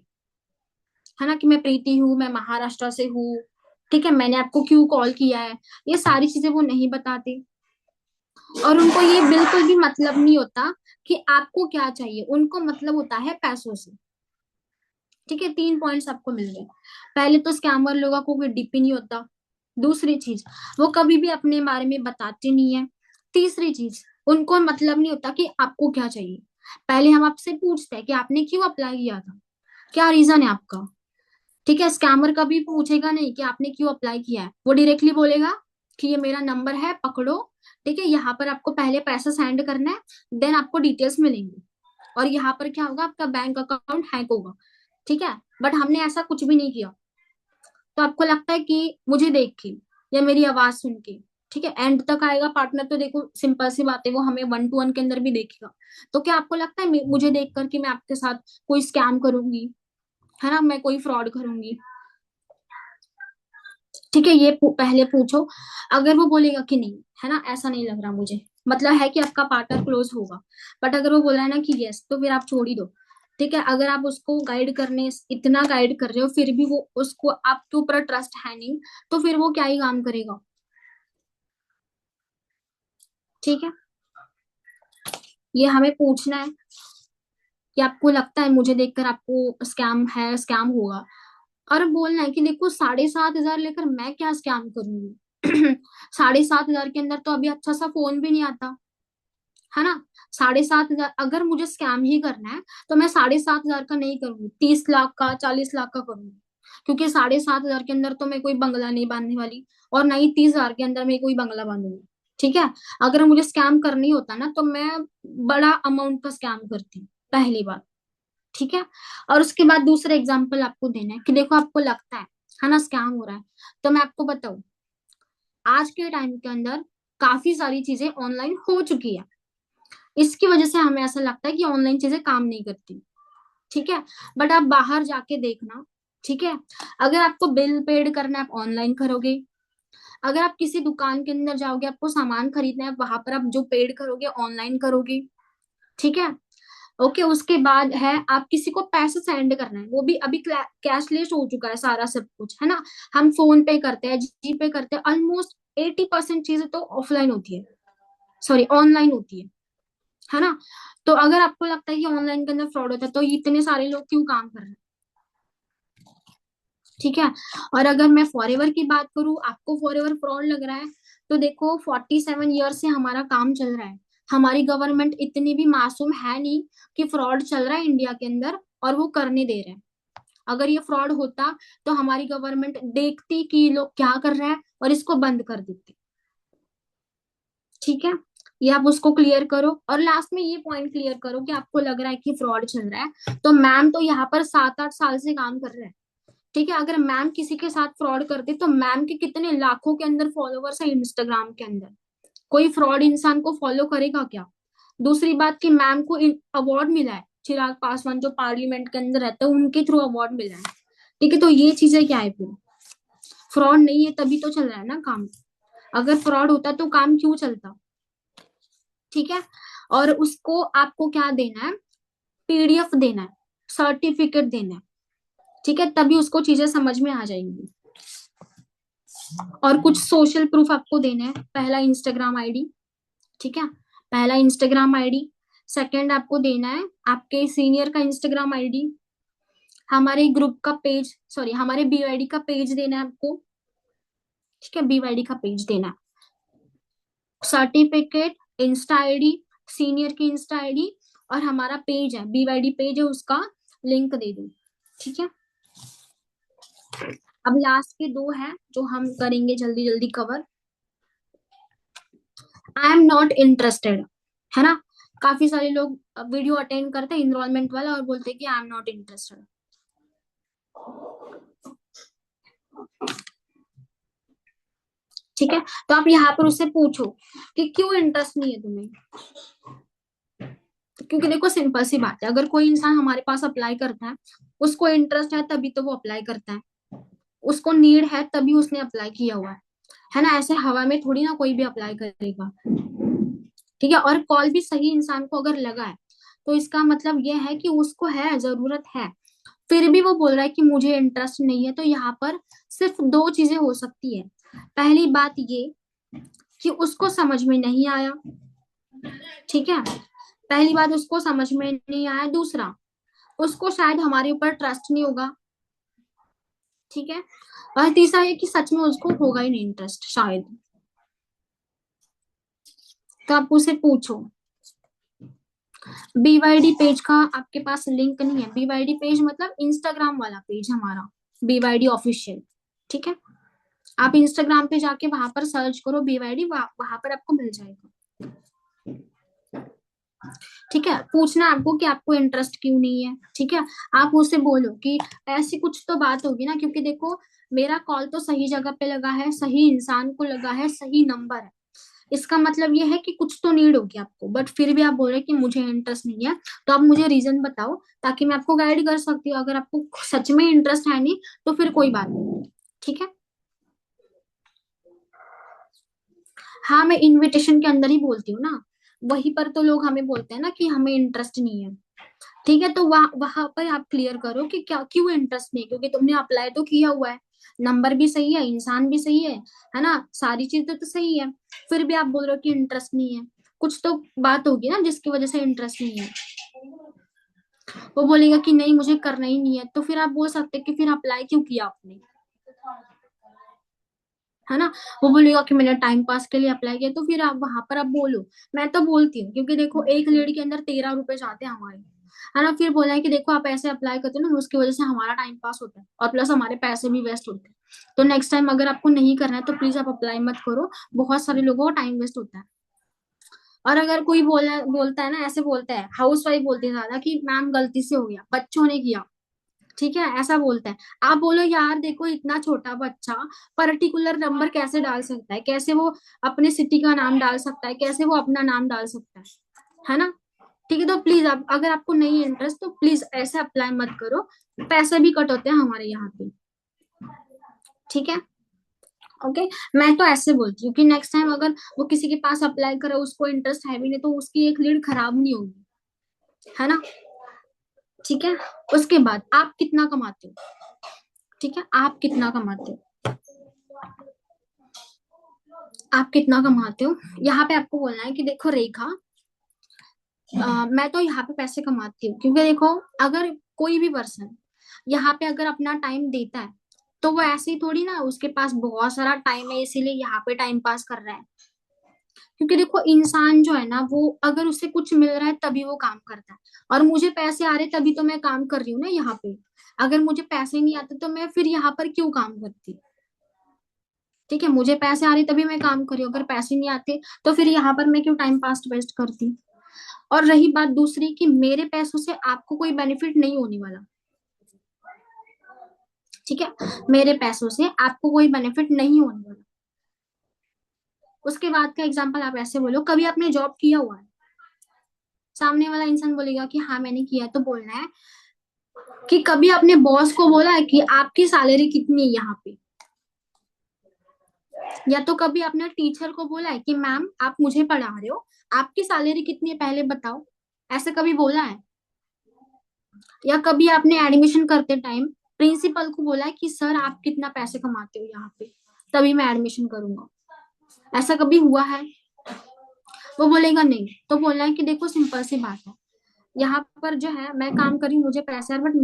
है ना, कि मैं प्रीति हूँ, मैं महाराष्ट्र से हूँ, ठीक है, मैंने आपको क्यों कॉल किया है, ये सारी चीजें वो नहीं बताते। और उनको ये बिल्कुल भी मतलब नहीं होता कि आपको क्या चाहिए, उनको मतलब होता है पैसों से। ठीक है, 3 पॉइंट्स आपको मिल गए। पहले तो स्कैमर लोगों को कोई डीपी नहीं होता, दूसरी चीज वो कभी भी अपने बारे में बताते नहीं है, तीसरी चीज उनको मतलब नहीं होता कि आपको क्या चाहिए। पहले हम आपसे पूछते हैं कि आपने क्यों अप्लाई किया था, क्या रीजन है आपका। ठीक है, स्कैमर कभी पूछेगा नहीं कि आपने क्यों अप्लाई किया है, वो डायरेक्टली बोलेगा कि ये मेरा नंबर है, पकड़ो, ठीक है, यहाँ पर आपको पहले पैसा सेंड करना है, देन आपको डिटेल्स मिलेंगी, और यहाँ पर क्या होगा, आपका बैंक अकाउंट हैक होगा। ठीक है, बट हमने ऐसा कुछ भी नहीं किया। तो आपको लगता है कि मुझे देख के या मेरी आवाज सुन के, ठीक है, एंड तक आएगा पार्टनर, तो देखो सिंपल सी बात है, वो हमें 1 to 1 के अंदर भी देखेगा। तो क्या आपको लगता है मुझे देख कर कि मैं आपके साथ कोई स्कैम करूंगी, है ना, मैं कोई फ्रॉड करूंगी। ठीक है, ये पहले पूछो। अगर वो बोलेगा कि नहीं, है ना, ऐसा नहीं लग रहा मुझे, मतलब है कि आपका पार्टनर क्लोज होगा, बट अगर वो बोला है ना कि यस, तो फिर आप छोड़ ही दो। ठीक है, अगर आप उसको गाइड करने इतना गाइड कर रहे हो, फिर भी वो, उसको आपके ऊपर ट्रस्ट है नहीं, तो फिर वो क्या ही काम करेगा। ठीक है, ये हमें पूछना है कि आपको लगता है मुझे देखकर आपको स्कैम है, स्कैम होगा, और बोलना है कि देखो 7,500 लेकर मैं क्या स्कैम करूंगी। 7,500 के अंदर तो अभी अच्छा सा फोन भी नहीं आता, है ना। 7,500, अगर मुझे स्कैम ही करना है तो मैं 7,500 का नहीं करूंगी, 30 लाख का, 40 लाख का करूंगी, क्योंकि 7,500 के अंदर तो मैं कोई बंगला नहीं बांधने वाली, और ना ही 30,000 के अंदर मैं कोई बंगला बांधूंगी। ठीक है। अगर मुझे स्कैम करनी होता ना तो मैं बड़ा अमाउंट का स्कैम करती, पहली बात। ठीक है। और उसके बाद दूसरा एग्जाम्पल आपको देना है कि देखो आपको लगता है ना स्कैम हो रहा है, तो मैं आपको बताऊं, आज के टाइम के अंदर काफी सारी चीजें ऑनलाइन हो चुकी है। इसकी वजह से हमें ऐसा लगता है कि ऑनलाइन चीजें काम नहीं करती। ठीक है। बट आप बाहर जाके देखना। ठीक है। अगर आपको बिल पेड करना है आप ऑनलाइन करोगे। अगर आप किसी दुकान के अंदर जाओगे आपको सामान खरीदना है वहां पर आप जो पेड करोगे ऑनलाइन करोगे। ठीक है। ओके। उसके बाद है आप किसी को पैसे सेंड करना है वो भी अभी कैशलेस हो चुका है सारा सब कुछ, है ना। हम फोन पे करते हैं, जी पे करते हैं, ऑलमोस्ट 80% चीजें तो ऑफलाइन होती है, सॉरी ऑनलाइन होती है ना। तो अगर आपको लगता है कि ऑनलाइन के अंदर फ्रॉड होता है तो इतने सारे लोग क्यों काम कर रहे हैं। ठीक है। और अगर मैं फॉरएवर की बात करूं, आपको फॉरएवर फ्रॉड लग रहा है, तो देखो 47 ईयर से हमारा काम चल रहा है। हमारी गवर्नमेंट इतनी भी मासूम है नहीं कि फ्रॉड चल रहा है इंडिया के अंदर और वो करने दे रहे हैं। अगर ये फ्रॉड होता तो हमारी गवर्नमेंट देखती कि ये लोग क्या कर रहे हैं और इसको बंद कर देती। ठीक है। ये आप उसको क्लियर करो और लास्ट में ये पॉइंट क्लियर करो कि आपको लग रहा है कि फ्रॉड चल रहा है, तो मैम तो यहाँ पर 7-8 साल से काम कर रहे हैं। ठीक है। अगर मैम किसी के साथ फ्रॉड करती तो मैम के कितने लाखों के अंदर फॉलोवर्स है इंस्टाग्राम के अंदर, कोई फ्रॉड इंसान को फॉलो करेगा क्या। दूसरी बात कि मैम को अवार्ड मिला है, चिराग पासवान जो पार्लियामेंट के अंदर रहते हैं उनके थ्रू अवार्ड मिला है। ठीक है। तो ये चीजें क्या है, फिर फ्रॉड नहीं है तभी तो चल रहा है ना काम। अगर फ्रॉड होता तो काम क्यों चलता। ठीक है। और उसको आपको क्या देना है, पीडीएफ देना है, सर्टिफिकेट देना है। ठीक है। तभी उसको चीजें समझ में आ जाएंगी। और कुछ सोशल प्रूफ आपको देना है, पहला इंस्टाग्राम आईडी। ठीक है। पहला इंस्टाग्राम आईडी। सेकंड आपको देना है आपके सीनियर का इंस्टाग्राम आईडी, हमारे ग्रुप का पेज, सॉरी हमारे बीवाईडी का पेज देना है आपको। ठीक है। बीवाईडी का पेज देना है, सर्टिफिकेट, इंस्टा आईडी, सीनियर की इंस्टा आईडी, और हमारा पेज है बीवाईडी पेज है उसका लिंक दे दो। ठीक है। अब लास्ट के दो हैं जो हम करेंगे जल्दी जल्दी cover. I am not interested, है ना। काफी सारे लोग वीडियो अटेंड करते हैं इनरोलमेंट वाला और बोलते हैं कि आई एम नॉट इंटरेस्टेड। ठीक है। तो आप यहाँ पर उससे पूछो कि क्यों इंटरेस्ट नहीं है तुम्हें। क्योंकि देखो सिंपल सी बात है, अगर कोई इंसान हमारे पास अप्लाई करता है उसको इंटरेस्ट है तभी तो वो अप्लाई करता है, उसको नीड है तभी उसने अप्लाई किया हुआ है ना। ऐसे हवा में थोड़ी ना कोई भी अप्लाई करेगा। ठीक है। और कॉल भी सही इंसान को अगर लगा है तो इसका मतलब यह है कि उसको है, जरूरत है। फिर भी वो बोल रहा है कि मुझे इंटरेस्ट नहीं है, तो यहाँ पर सिर्फ दो चीजें हो सकती है। पहली बात ये कि उसको समझ में नहीं आया। ठीक है। पहली बात उसको समझ में नहीं आया, दूसरा उसको शायद हमारे ऊपर ट्रस्ट नहीं होगा। ठीक है। और तीसरा ये कि सच में उसको होगा ही नहीं इंटरेस्ट शायद। तो आप उसे पूछो। बीवाईडी पेज का आपके पास लिंक नहीं है, बीवाईडी पेज मतलब इंस्टाग्राम वाला पेज हमारा, बीवाईडी ऑफिशियल। ठीक है। आप इंस्टाग्राम पे जाके वहां पर सर्च करो बीवाईडी, वहां पर आपको मिल जाएगा। ठीक है। पूछना आपको कि आपको इंटरेस्ट क्यों नहीं है। ठीक है। आप उससे बोलो कि ऐसी कुछ तो बात होगी ना, क्योंकि देखो मेरा कॉल तो सही जगह पे लगा है, सही इंसान को लगा है, सही नंबर है। इसका मतलब ये है कि कुछ तो नीड होगी आपको, बट फिर भी आप बोल रहे हैं कि मुझे इंटरेस्ट नहीं है। तो आप मुझे रीजन बताओ ताकि मैं आपको गाइड कर सकती हूँ। अगर आपको सच में इंटरेस्ट है नहीं तो फिर कोई बात नहीं। ठीक है। हाँ मैं इनविटेशन के अंदर ही बोलती हूँ ना, वहीं पर तो लोग हमें बोलते हैं ना कि हमें इंटरेस्ट नहीं है। ठीक है। तो वहां वहां पर आप क्लियर करो कि क्या क्यों इंटरेस्ट नहीं, क्योंकि तुमने अप्लाई तो किया हुआ है, नंबर भी सही है, इंसान भी सही है ना, सारी चीजें तो सही है। फिर भी आप बोल रहे हो कि इंटरेस्ट नहीं है, कुछ तो बात होगी ना जिसकी वजह से इंटरेस्ट नहीं है। वो बोलेगा कि नहीं मुझे करना ही नहीं है, तो फिर आप बोल सकते हैं कि फिर अप्लाई क्यों किया आपने, है ना। वो बोलेगा कि मैंने टाइम पास के लिए अप्लाई किया, तो फिर आप वहां पर आप बोलो। मैं तो बोलती हूँ क्योंकि देखो एक लेडी के अंदर 13 रुपए जाते हैं हमारे, है ना। फिर बोला है कि देखो आप ऐसे अप्लाई करते हो ना उसकी वजह से हमारा टाइम पास होता है और प्लस हमारे पैसे भी वेस्ट होते हैं। तो नेक्स्ट टाइम अगर आपको नहीं करना है तो प्लीज आप अप्लाई मत करो, बहुत सारे लोगों को टाइम वेस्ट होता है। और अगर कोई बोलता है ना, ऐसे बोलता है, हाउस वाइफ बोलती है ज्यादा कि मैम गलती से हो गया, बच्चों ने किया, ठीक है, ऐसा बोलता है। आप बोलो यार देखो इतना छोटा बच्चा पर्टिकुलर नंबर कैसे डाल सकता है, कैसे वो अपने सिटी का नाम डाल सकता है, कैसे वो अपना नाम डाल सकता है ना। ठीक है, तो प्लीज आप, अगर आपको नहीं इंटरेस्ट तो प्लीज ऐसे अप्लाई मत करो, पैसे भी कट होते हैं हमारे यहाँ पे, ठीक है। ओके, मैं तो ऐसे बोलती हूँ कि नेक्स्ट टाइम अगर वो किसी के पास अप्लाई करे, उसको इंटरेस्ट है भी नहीं, तो उसकी एक लीड खराब नहीं होगी, है ना। ठीक है, उसके बाद आप कितना कमाते हो, ठीक है, आप कितना कमाते हो, आप कितना कमाते हो, यहाँ पे आपको बोलना है कि देखो रेखा, मैं तो यहाँ पे पैसे कमाती हूँ, क्योंकि देखो अगर कोई भी पर्सन यहाँ पे अगर अपना टाइम देता है, तो वो ऐसे ही थोड़ी ना उसके पास बहुत सारा टाइम है इसीलिए यहाँ पे टाइम पास कर रहा है। क्योंकि देखो इंसान जो है ना, वो अगर उसे कुछ मिल रहा है तभी वो काम करता है, और मुझे पैसे आ रहे तभी तो मैं काम कर रही हूँ ना यहाँ पे। अगर मुझे पैसे नहीं आते तो मैं फिर यहाँ पर क्यों काम करती। ठीक है, मुझे पैसे आ रहे तभी मैं काम कर रही हूँ, अगर पैसे नहीं आते तो फिर यहाँ पर मैं क्यों टाइम पास वेस्ट करती। और रही बात दूसरी कि मेरे पैसों से आपको कोई बेनिफिट नहीं होने वाला, ठीक है, मेरे पैसों से आपको कोई बेनिफिट नहीं होने वाला। उसके बाद का एग्जांपल आप ऐसे बोलो, कभी आपने जॉब किया हुआ है, सामने वाला इंसान बोलेगा कि हाँ मैंने किया है, तो बोलना है कि कभी अपने बॉस को बोला है कि आपकी सैलरी कितनी है यहाँ पे, या तो कभी अपने टीचर को बोला है कि मैम आप मुझे पढ़ा रहे हो, आपकी सैलरी कितनी है पहले बताओ, ऐसे कभी बोला है। या कभी आपने एडमिशन करते टाइम प्रिंसिपल को बोला है कि सर आप कितना पैसे कमाते हो यहाँ पे, तभी मैं एडमिशन करूंगा, ऐसा कभी हुआ है। वो बोलेगा नहीं, तो बोलना है कि देखो सिंपल सी बात है, यहाँ पर जो है मैं काम करी, मुझे पैसे बट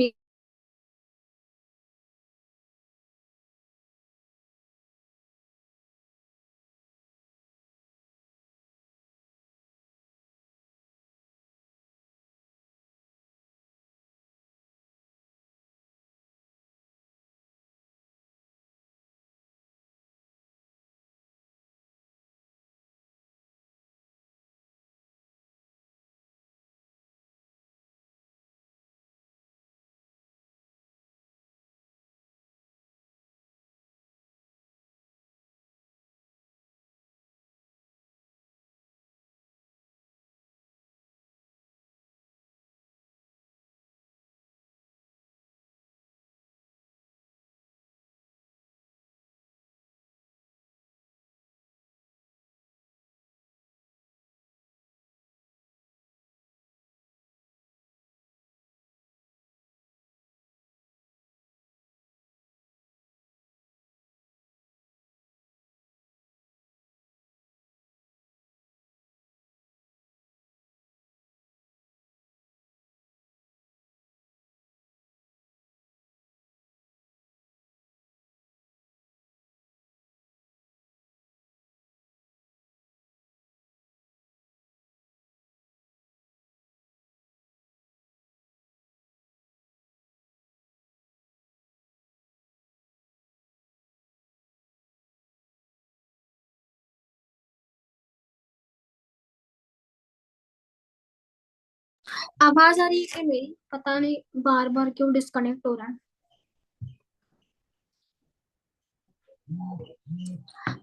आवाज आ रही है मेरी, पता नहीं बार बार क्यों डिस्कनेक्ट हो रहा है।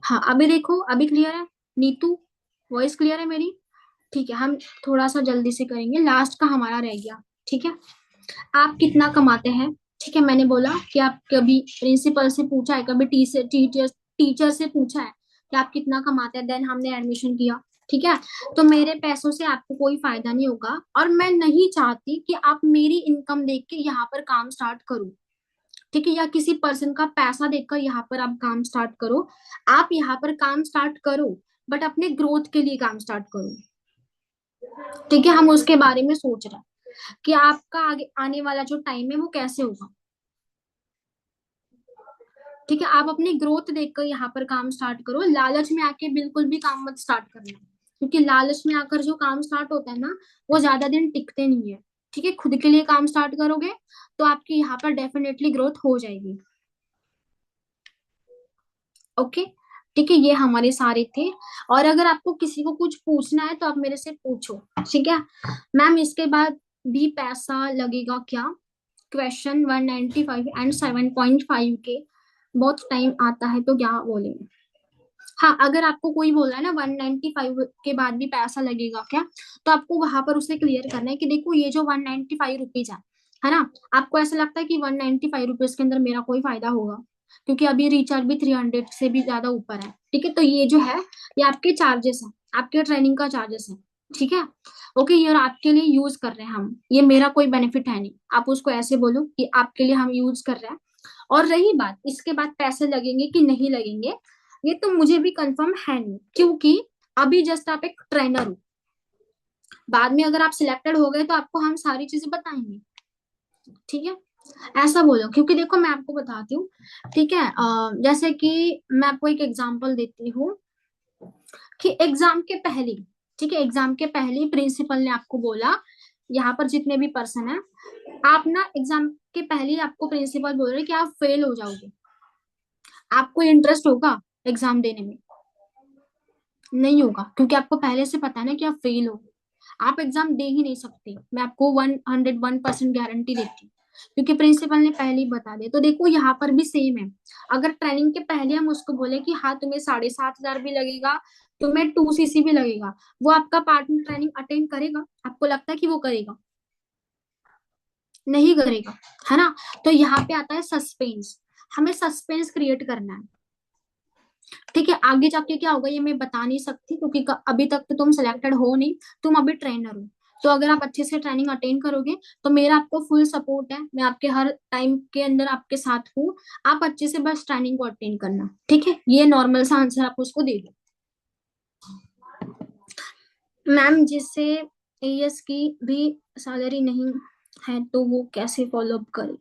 हाँ अभी देखो, अभी क्लियर है नीतू, वॉइस क्लियर है मेरी। ठीक है, हम थोड़ा सा जल्दी से करेंगे, लास्ट का हमारा रह गया। ठीक है, आप कितना कमाते हैं, ठीक है, मैंने बोला कि आप कभी प्रिंसिपल से पूछा है, कभी टीचर से पूछा है कि आप कितना कमाते हैं, देन हमने एडमिशन किया। ठीक है, तो मेरे पैसों से आपको कोई फायदा नहीं होगा, और मैं नहीं चाहती कि आप मेरी इनकम देख के यहाँ पर काम स्टार्ट करो, ठीक है, या किसी पर्सन का पैसा देखकर यहाँ पर आप काम स्टार्ट करो। आप यहाँ पर काम स्टार्ट करो, बट अपने ग्रोथ के लिए काम स्टार्ट करो। ठीक है, हम उसके बारे में सोच रहे हैं कि आपका आगे आने वाला जो टाइम है वो कैसे होगा। ठीक है, आप अपनी ग्रोथ देखकर यहाँ पर काम स्टार्ट करो, लालच में आके बिल्कुल भी काम मत स्टार्ट करना, क्योंकि लालच में आकर जो काम स्टार्ट होता है ना, वो ज्यादा दिन टिकते नहीं है। ठीक है, खुद के लिए काम स्टार्ट करोगे तो आपकी यहाँ पर डेफिनेटली ग्रोथ हो जाएगी। ओके, ठीक है, ये हमारे सारे थे। और अगर आपको किसी को कुछ पूछना है तो आप मेरे से पूछो, ठीक है। मैम इसके बाद भी पैसा लगेगा क्या? क्वेश्चन 195 एंड 7.5 के बहुत टाइम आता है तो क्या बोलेंगे? हाँ, अगर आपको कोई बोला है ना 195 के बाद भी पैसा लगेगा क्या, तो आपको वहां पर उसे क्लियर करना है कि देखो ये जो 195 रुपीज है ना, आपको ऐसा लगता है कि 195 रुपीज के अंदर मेरा कोई फायदा होगा, क्योंकि अभी रिचार्ज भी 300 से भी ज्यादा ऊपर है, ठीक है, तो ये जो है ये आपके चार्जेस है, आपके ट्रेनिंग का चार्जेस है, ठीक है। ओके, ये और आपके लिए यूज कर रहे हैं हम, ये मेरा कोई बेनिफिट है नहीं, आप उसको ऐसे बोलो कि आपके लिए हम यूज कर रहे हैं। और रही बात इसके बाद पैसे लगेंगे कि नहीं लगेंगे, ये तो मुझे भी कंफर्म है नहीं, क्योंकि अभी जस्ट आप एक ट्रेनर हो, बाद में अगर आप सिलेक्टेड हो गए तो आपको हम सारी चीजें बताएंगे, ठीक है। ऐसा बोलो, क्योंकि देखो मैं आपको बताती हूँ, ठीक है, जैसे कि मैं आपको एक एग्जांपल देती हूँ कि एग्जाम के पहले, ठीक है, एग्जाम के पहले प्रिंसिपल ने आपको बोला, यहाँ पर जितने भी पर्सन है, आप ना एग्जाम के पहले ही आपको प्रिंसिपल बोल रहे हैं कि आप फेल हो जाओगे, आपको इंटरेस्ट होगा एग्जाम देने में? नहीं होगा, क्योंकि आपको पहले से पता है ना कि आप फेल हो, आप एग्जाम दे ही नहीं सकते, मैं आपको 101% गारंटी देती हूँ, क्योंकि प्रिंसिपल ने पहले ही बता दिया। तो देखो यहाँ पर भी सेम है, अगर ट्रेनिंग के पहले हम उसको बोले कि हाँ तुम्हें 7,500 भी लगेगा, तुम्हें 2cc भी लगेगा, वो आपका पार्टनर ट्रेनिंग अटेंड करेगा? आपको लगता है कि वो करेगा? नहीं करेगा, है ना। तो यहाँ पे आता है सस्पेंस, हमें सस्पेंस क्रिएट करना है, ठीक है। आगे जाके क्या होगा ये मैं बता नहीं सकती, क्योंकि अभी तक तो तुम सिलेक्टेड हो नहीं, तुम अभी ट्रेनर हो। तो अगर आप अच्छे से ट्रेनिंग अटेंड करोगे तो मेरा आपको फुल सपोर्ट है, मैं आपके हर टाइम के अंदर आपके साथ हूँ, आप अच्छे से बस ट्रेनिंग को अटेंड करना, ठीक है। ये नॉर्मल सा आंसर आप उसको दे दो। मैम जिससे एएस की भी सैलरी नहीं है तो वो कैसे फॉलो अप करे?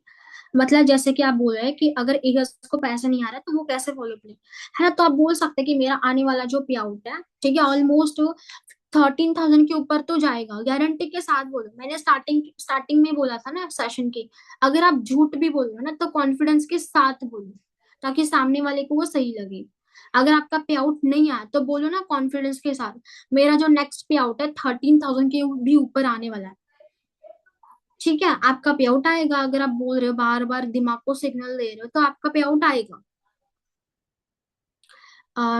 मतलब जैसे कि आप बोल रहे हैं कि अगर एएस को पैसा नहीं आ रहा है तो वो कैसे फॉलो अप ले, है ना। तो आप बोल सकते हैं कि मेरा आने वाला जो पे आउट है, ठीक है, ऑलमोस्ट 13,000 के ऊपर तो जाएगा, गारंटी के साथ बोलो, मैंने स्टार्टिंग स्टार्टिंग में बोला था ना सेशन की, अगर आप झूठ भी बोल रहे हो ना तो कॉन्फिडेंस के साथ बोलो, ताकि सामने वाले को वो सही लगे। अगर आपका पे आउट नहीं आया तो बोलो ना कॉन्फिडेंस के साथ, मेरा जो नेक्स्ट पे आउट है 13,000 के भी ऊपर आने वाला है, ठीक है, आपका पे आउट आएगा। अगर आप बोल रहे हो बार बार दिमाग को सिग्नल दे रहे हो तो आपका पे आउट आएगा।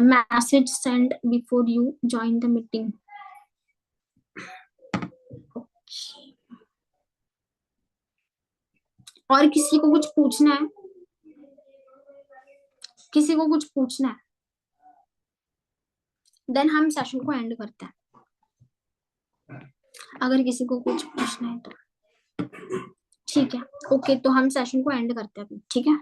Message send before you join the meeting. और किसी को कुछ पूछना है? किसी को कुछ पूछना है? देन हम सेशन को एंड करते हैं, अगर किसी को कुछ पूछना है तो, ठीक है। ओके, तो हम सेशन को एंड करते हैं अभी, ठीक है।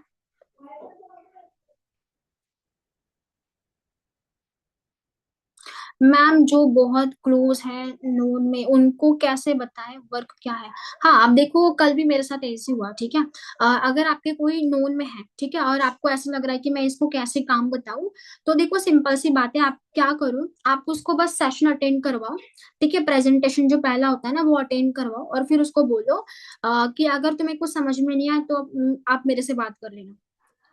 मैम जो बहुत क्लोज है नोन में उनको कैसे बताएं वर्क क्या है? हाँ, अब देखो कल भी मेरे साथ ऐसे हुआ, ठीक है। अगर आपके कोई नोन में है, ठीक है, और आपको ऐसा लग रहा है कि मैं इसको कैसे काम बताऊं, तो देखो सिंपल सी बात है, आप क्या करो, आप उसको बस सेशन अटेंड करवाओ, ठीक है, प्रेजेंटेशन जो पहला होता है ना वो अटेंड करवाओ, और फिर उसको बोलो कि अगर तुम्हें कुछ समझ में नहीं आया तो आप मेरे से बात कर लेना,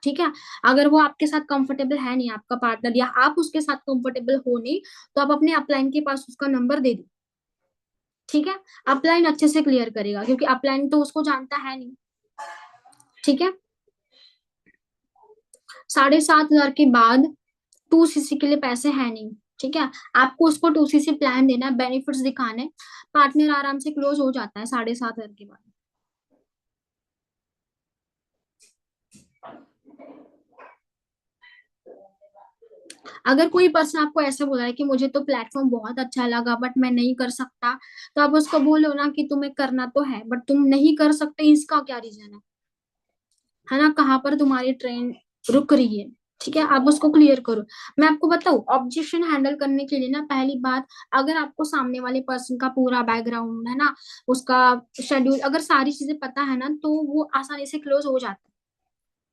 ठीक है। अगर वो आपके साथ कंफर्टेबल है नहीं, आपका पार्टनर, या आप उसके साथ कंफर्टेबल हो नहीं, तो आप अपने अपलाइन के पास उसका नंबर दे दो, ठीक है। अपलाइन अच्छे से क्लियर करेगा, क्योंकि अपलाइन तो उसको जानता है नहीं, ठीक है। 7,500 के बाद 2cc के लिए पैसे है नहीं, ठीक है। आपको उसको 2cc प्लान देना है, बेनिफिट्स दिखाने, पार्टनर आराम से क्लोज हो जाता है 7,500 के बाद। अगर कोई पर्सन आपको ऐसे बोला है कि मुझे तो प्लेटफॉर्म बहुत अच्छा लगा बट मैं नहीं कर सकता, तो आप उसको बोलो ना कि तुम्हें करना तो है बट तुम नहीं कर सकते, इसका क्या रीजन है ना, कहाँ पर तुम्हारी ट्रेन रुक रही है, ठीक है, आप उसको क्लियर करो। मैं आपको बताऊं, ऑब्जेक्शन हैंडल करने के लिए ना पहली बात, अगर आपको सामने वाले पर्सन का पूरा बैकग्राउंड है ना, उसका शेड्यूल, अगर सारी चीजें पता है ना, तो वो आसानी से क्लोज हो जाता है,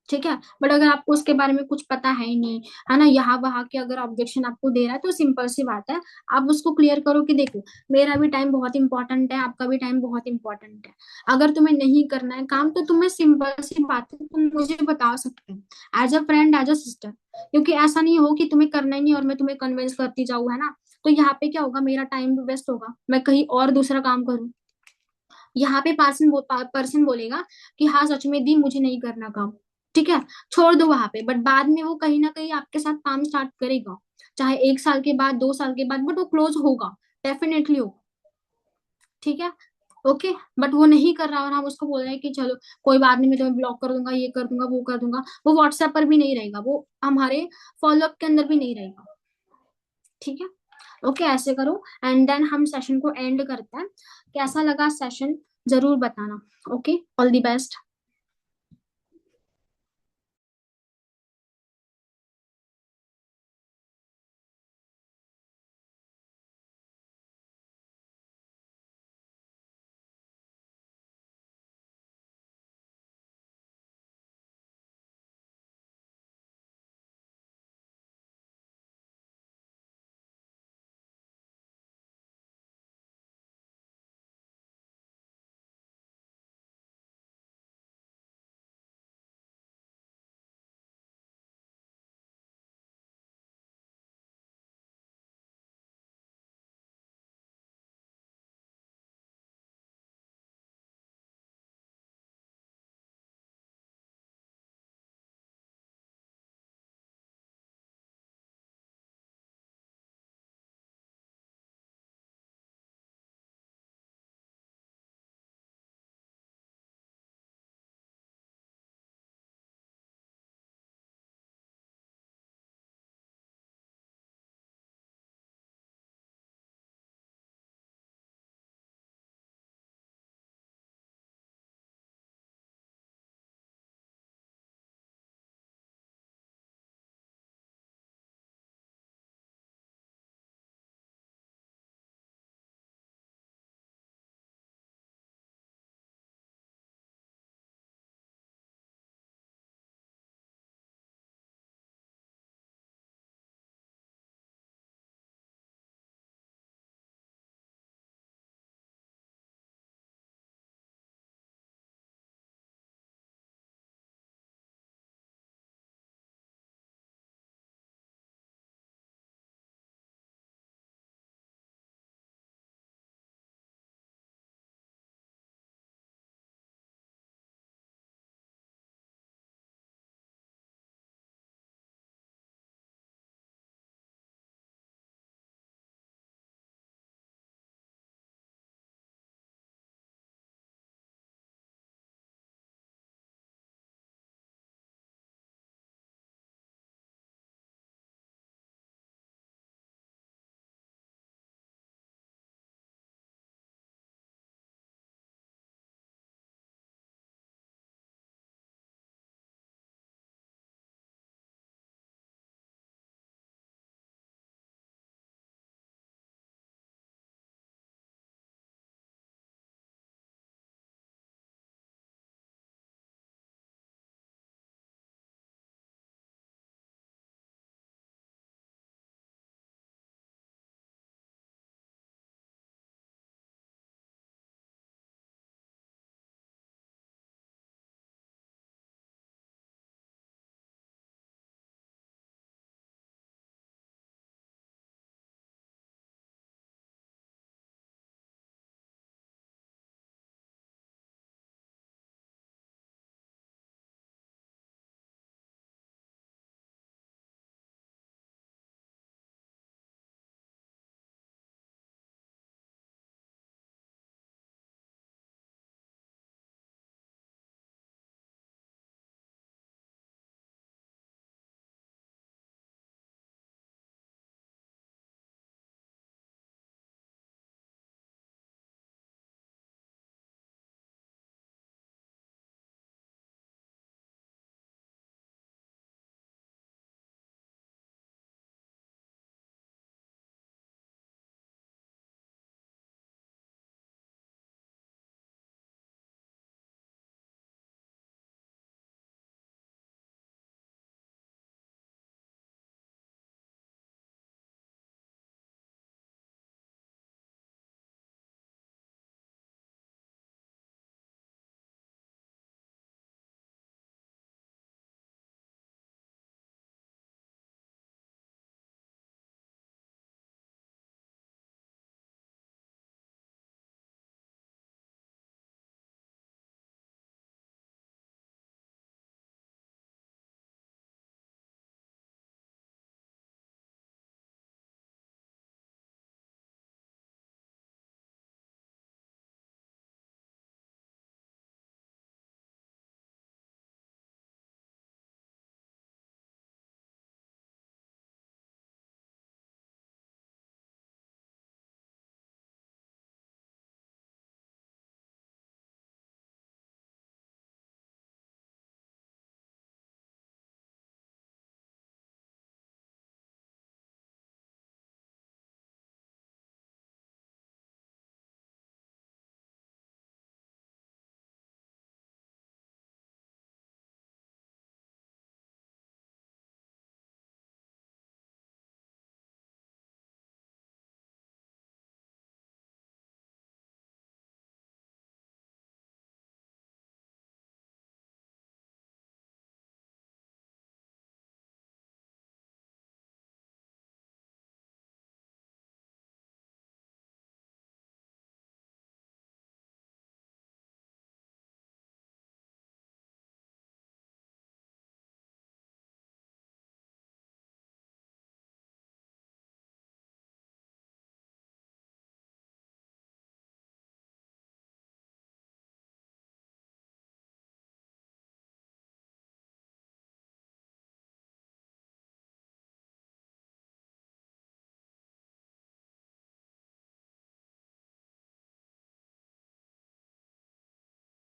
ठीक है। बट अगर आपको उसके बारे में कुछ पता है ही नहीं, है ना, यहाँ वहाँ के अगर ऑब्जेक्शन आपको दे रहा है, तो सिंपल सी बात है, आप उसको क्लियर करो कि देखो मेरा भी टाइम बहुत इंपॉर्टेंट है, आपका भी टाइम बहुत इंपॉर्टेंट है। अगर तुम्हें नहीं करना है काम, तो तुम्हें सिंपल सी बात है, तुम मुझे बता सकते हो as a friend, as a sister. क्योंकि ऐसा नहीं हो कि तुम्हें करना ही नहीं और मैं तुम्हें कन्विंस करती जाऊँ, है ना। तो यहाँ पे क्या होगा, मेरा टाइम भी वेस्ट होगा, मैं कहीं और दूसरा काम करूँ। यहाँ पे पर्सन बोलेगा कि हाँ सच में दी, मुझे नहीं करना काम, ठीक है, छोड़ दो वहां पे। बट बाद में वो कहीं ना कहीं आपके साथ काम स्टार्ट करेगा, चाहे 1 साल के बाद, 2 साल के बाद, बट वो क्लोज होगा, डेफिनेटली होगा। ठीक है। ओके। बट वो नहीं कर रहा और हम उसको बोल रहे हैं कि चलो कोई बात नहीं, मैं तुम्हें ब्लॉक कर दूंगा, ये कर दूंगा, वो कर दूंगा, वो व्हाट्सएप पर भी नहीं रहेगा, वो हमारे फॉलोअप के अंदर भी नहीं रहेगा। ठीक है। ओके, ऐसे करो। एंड देन हम सेशन को एंड करते हैं। कैसा लगा सेशन, जरूर बताना। Okay, all the best.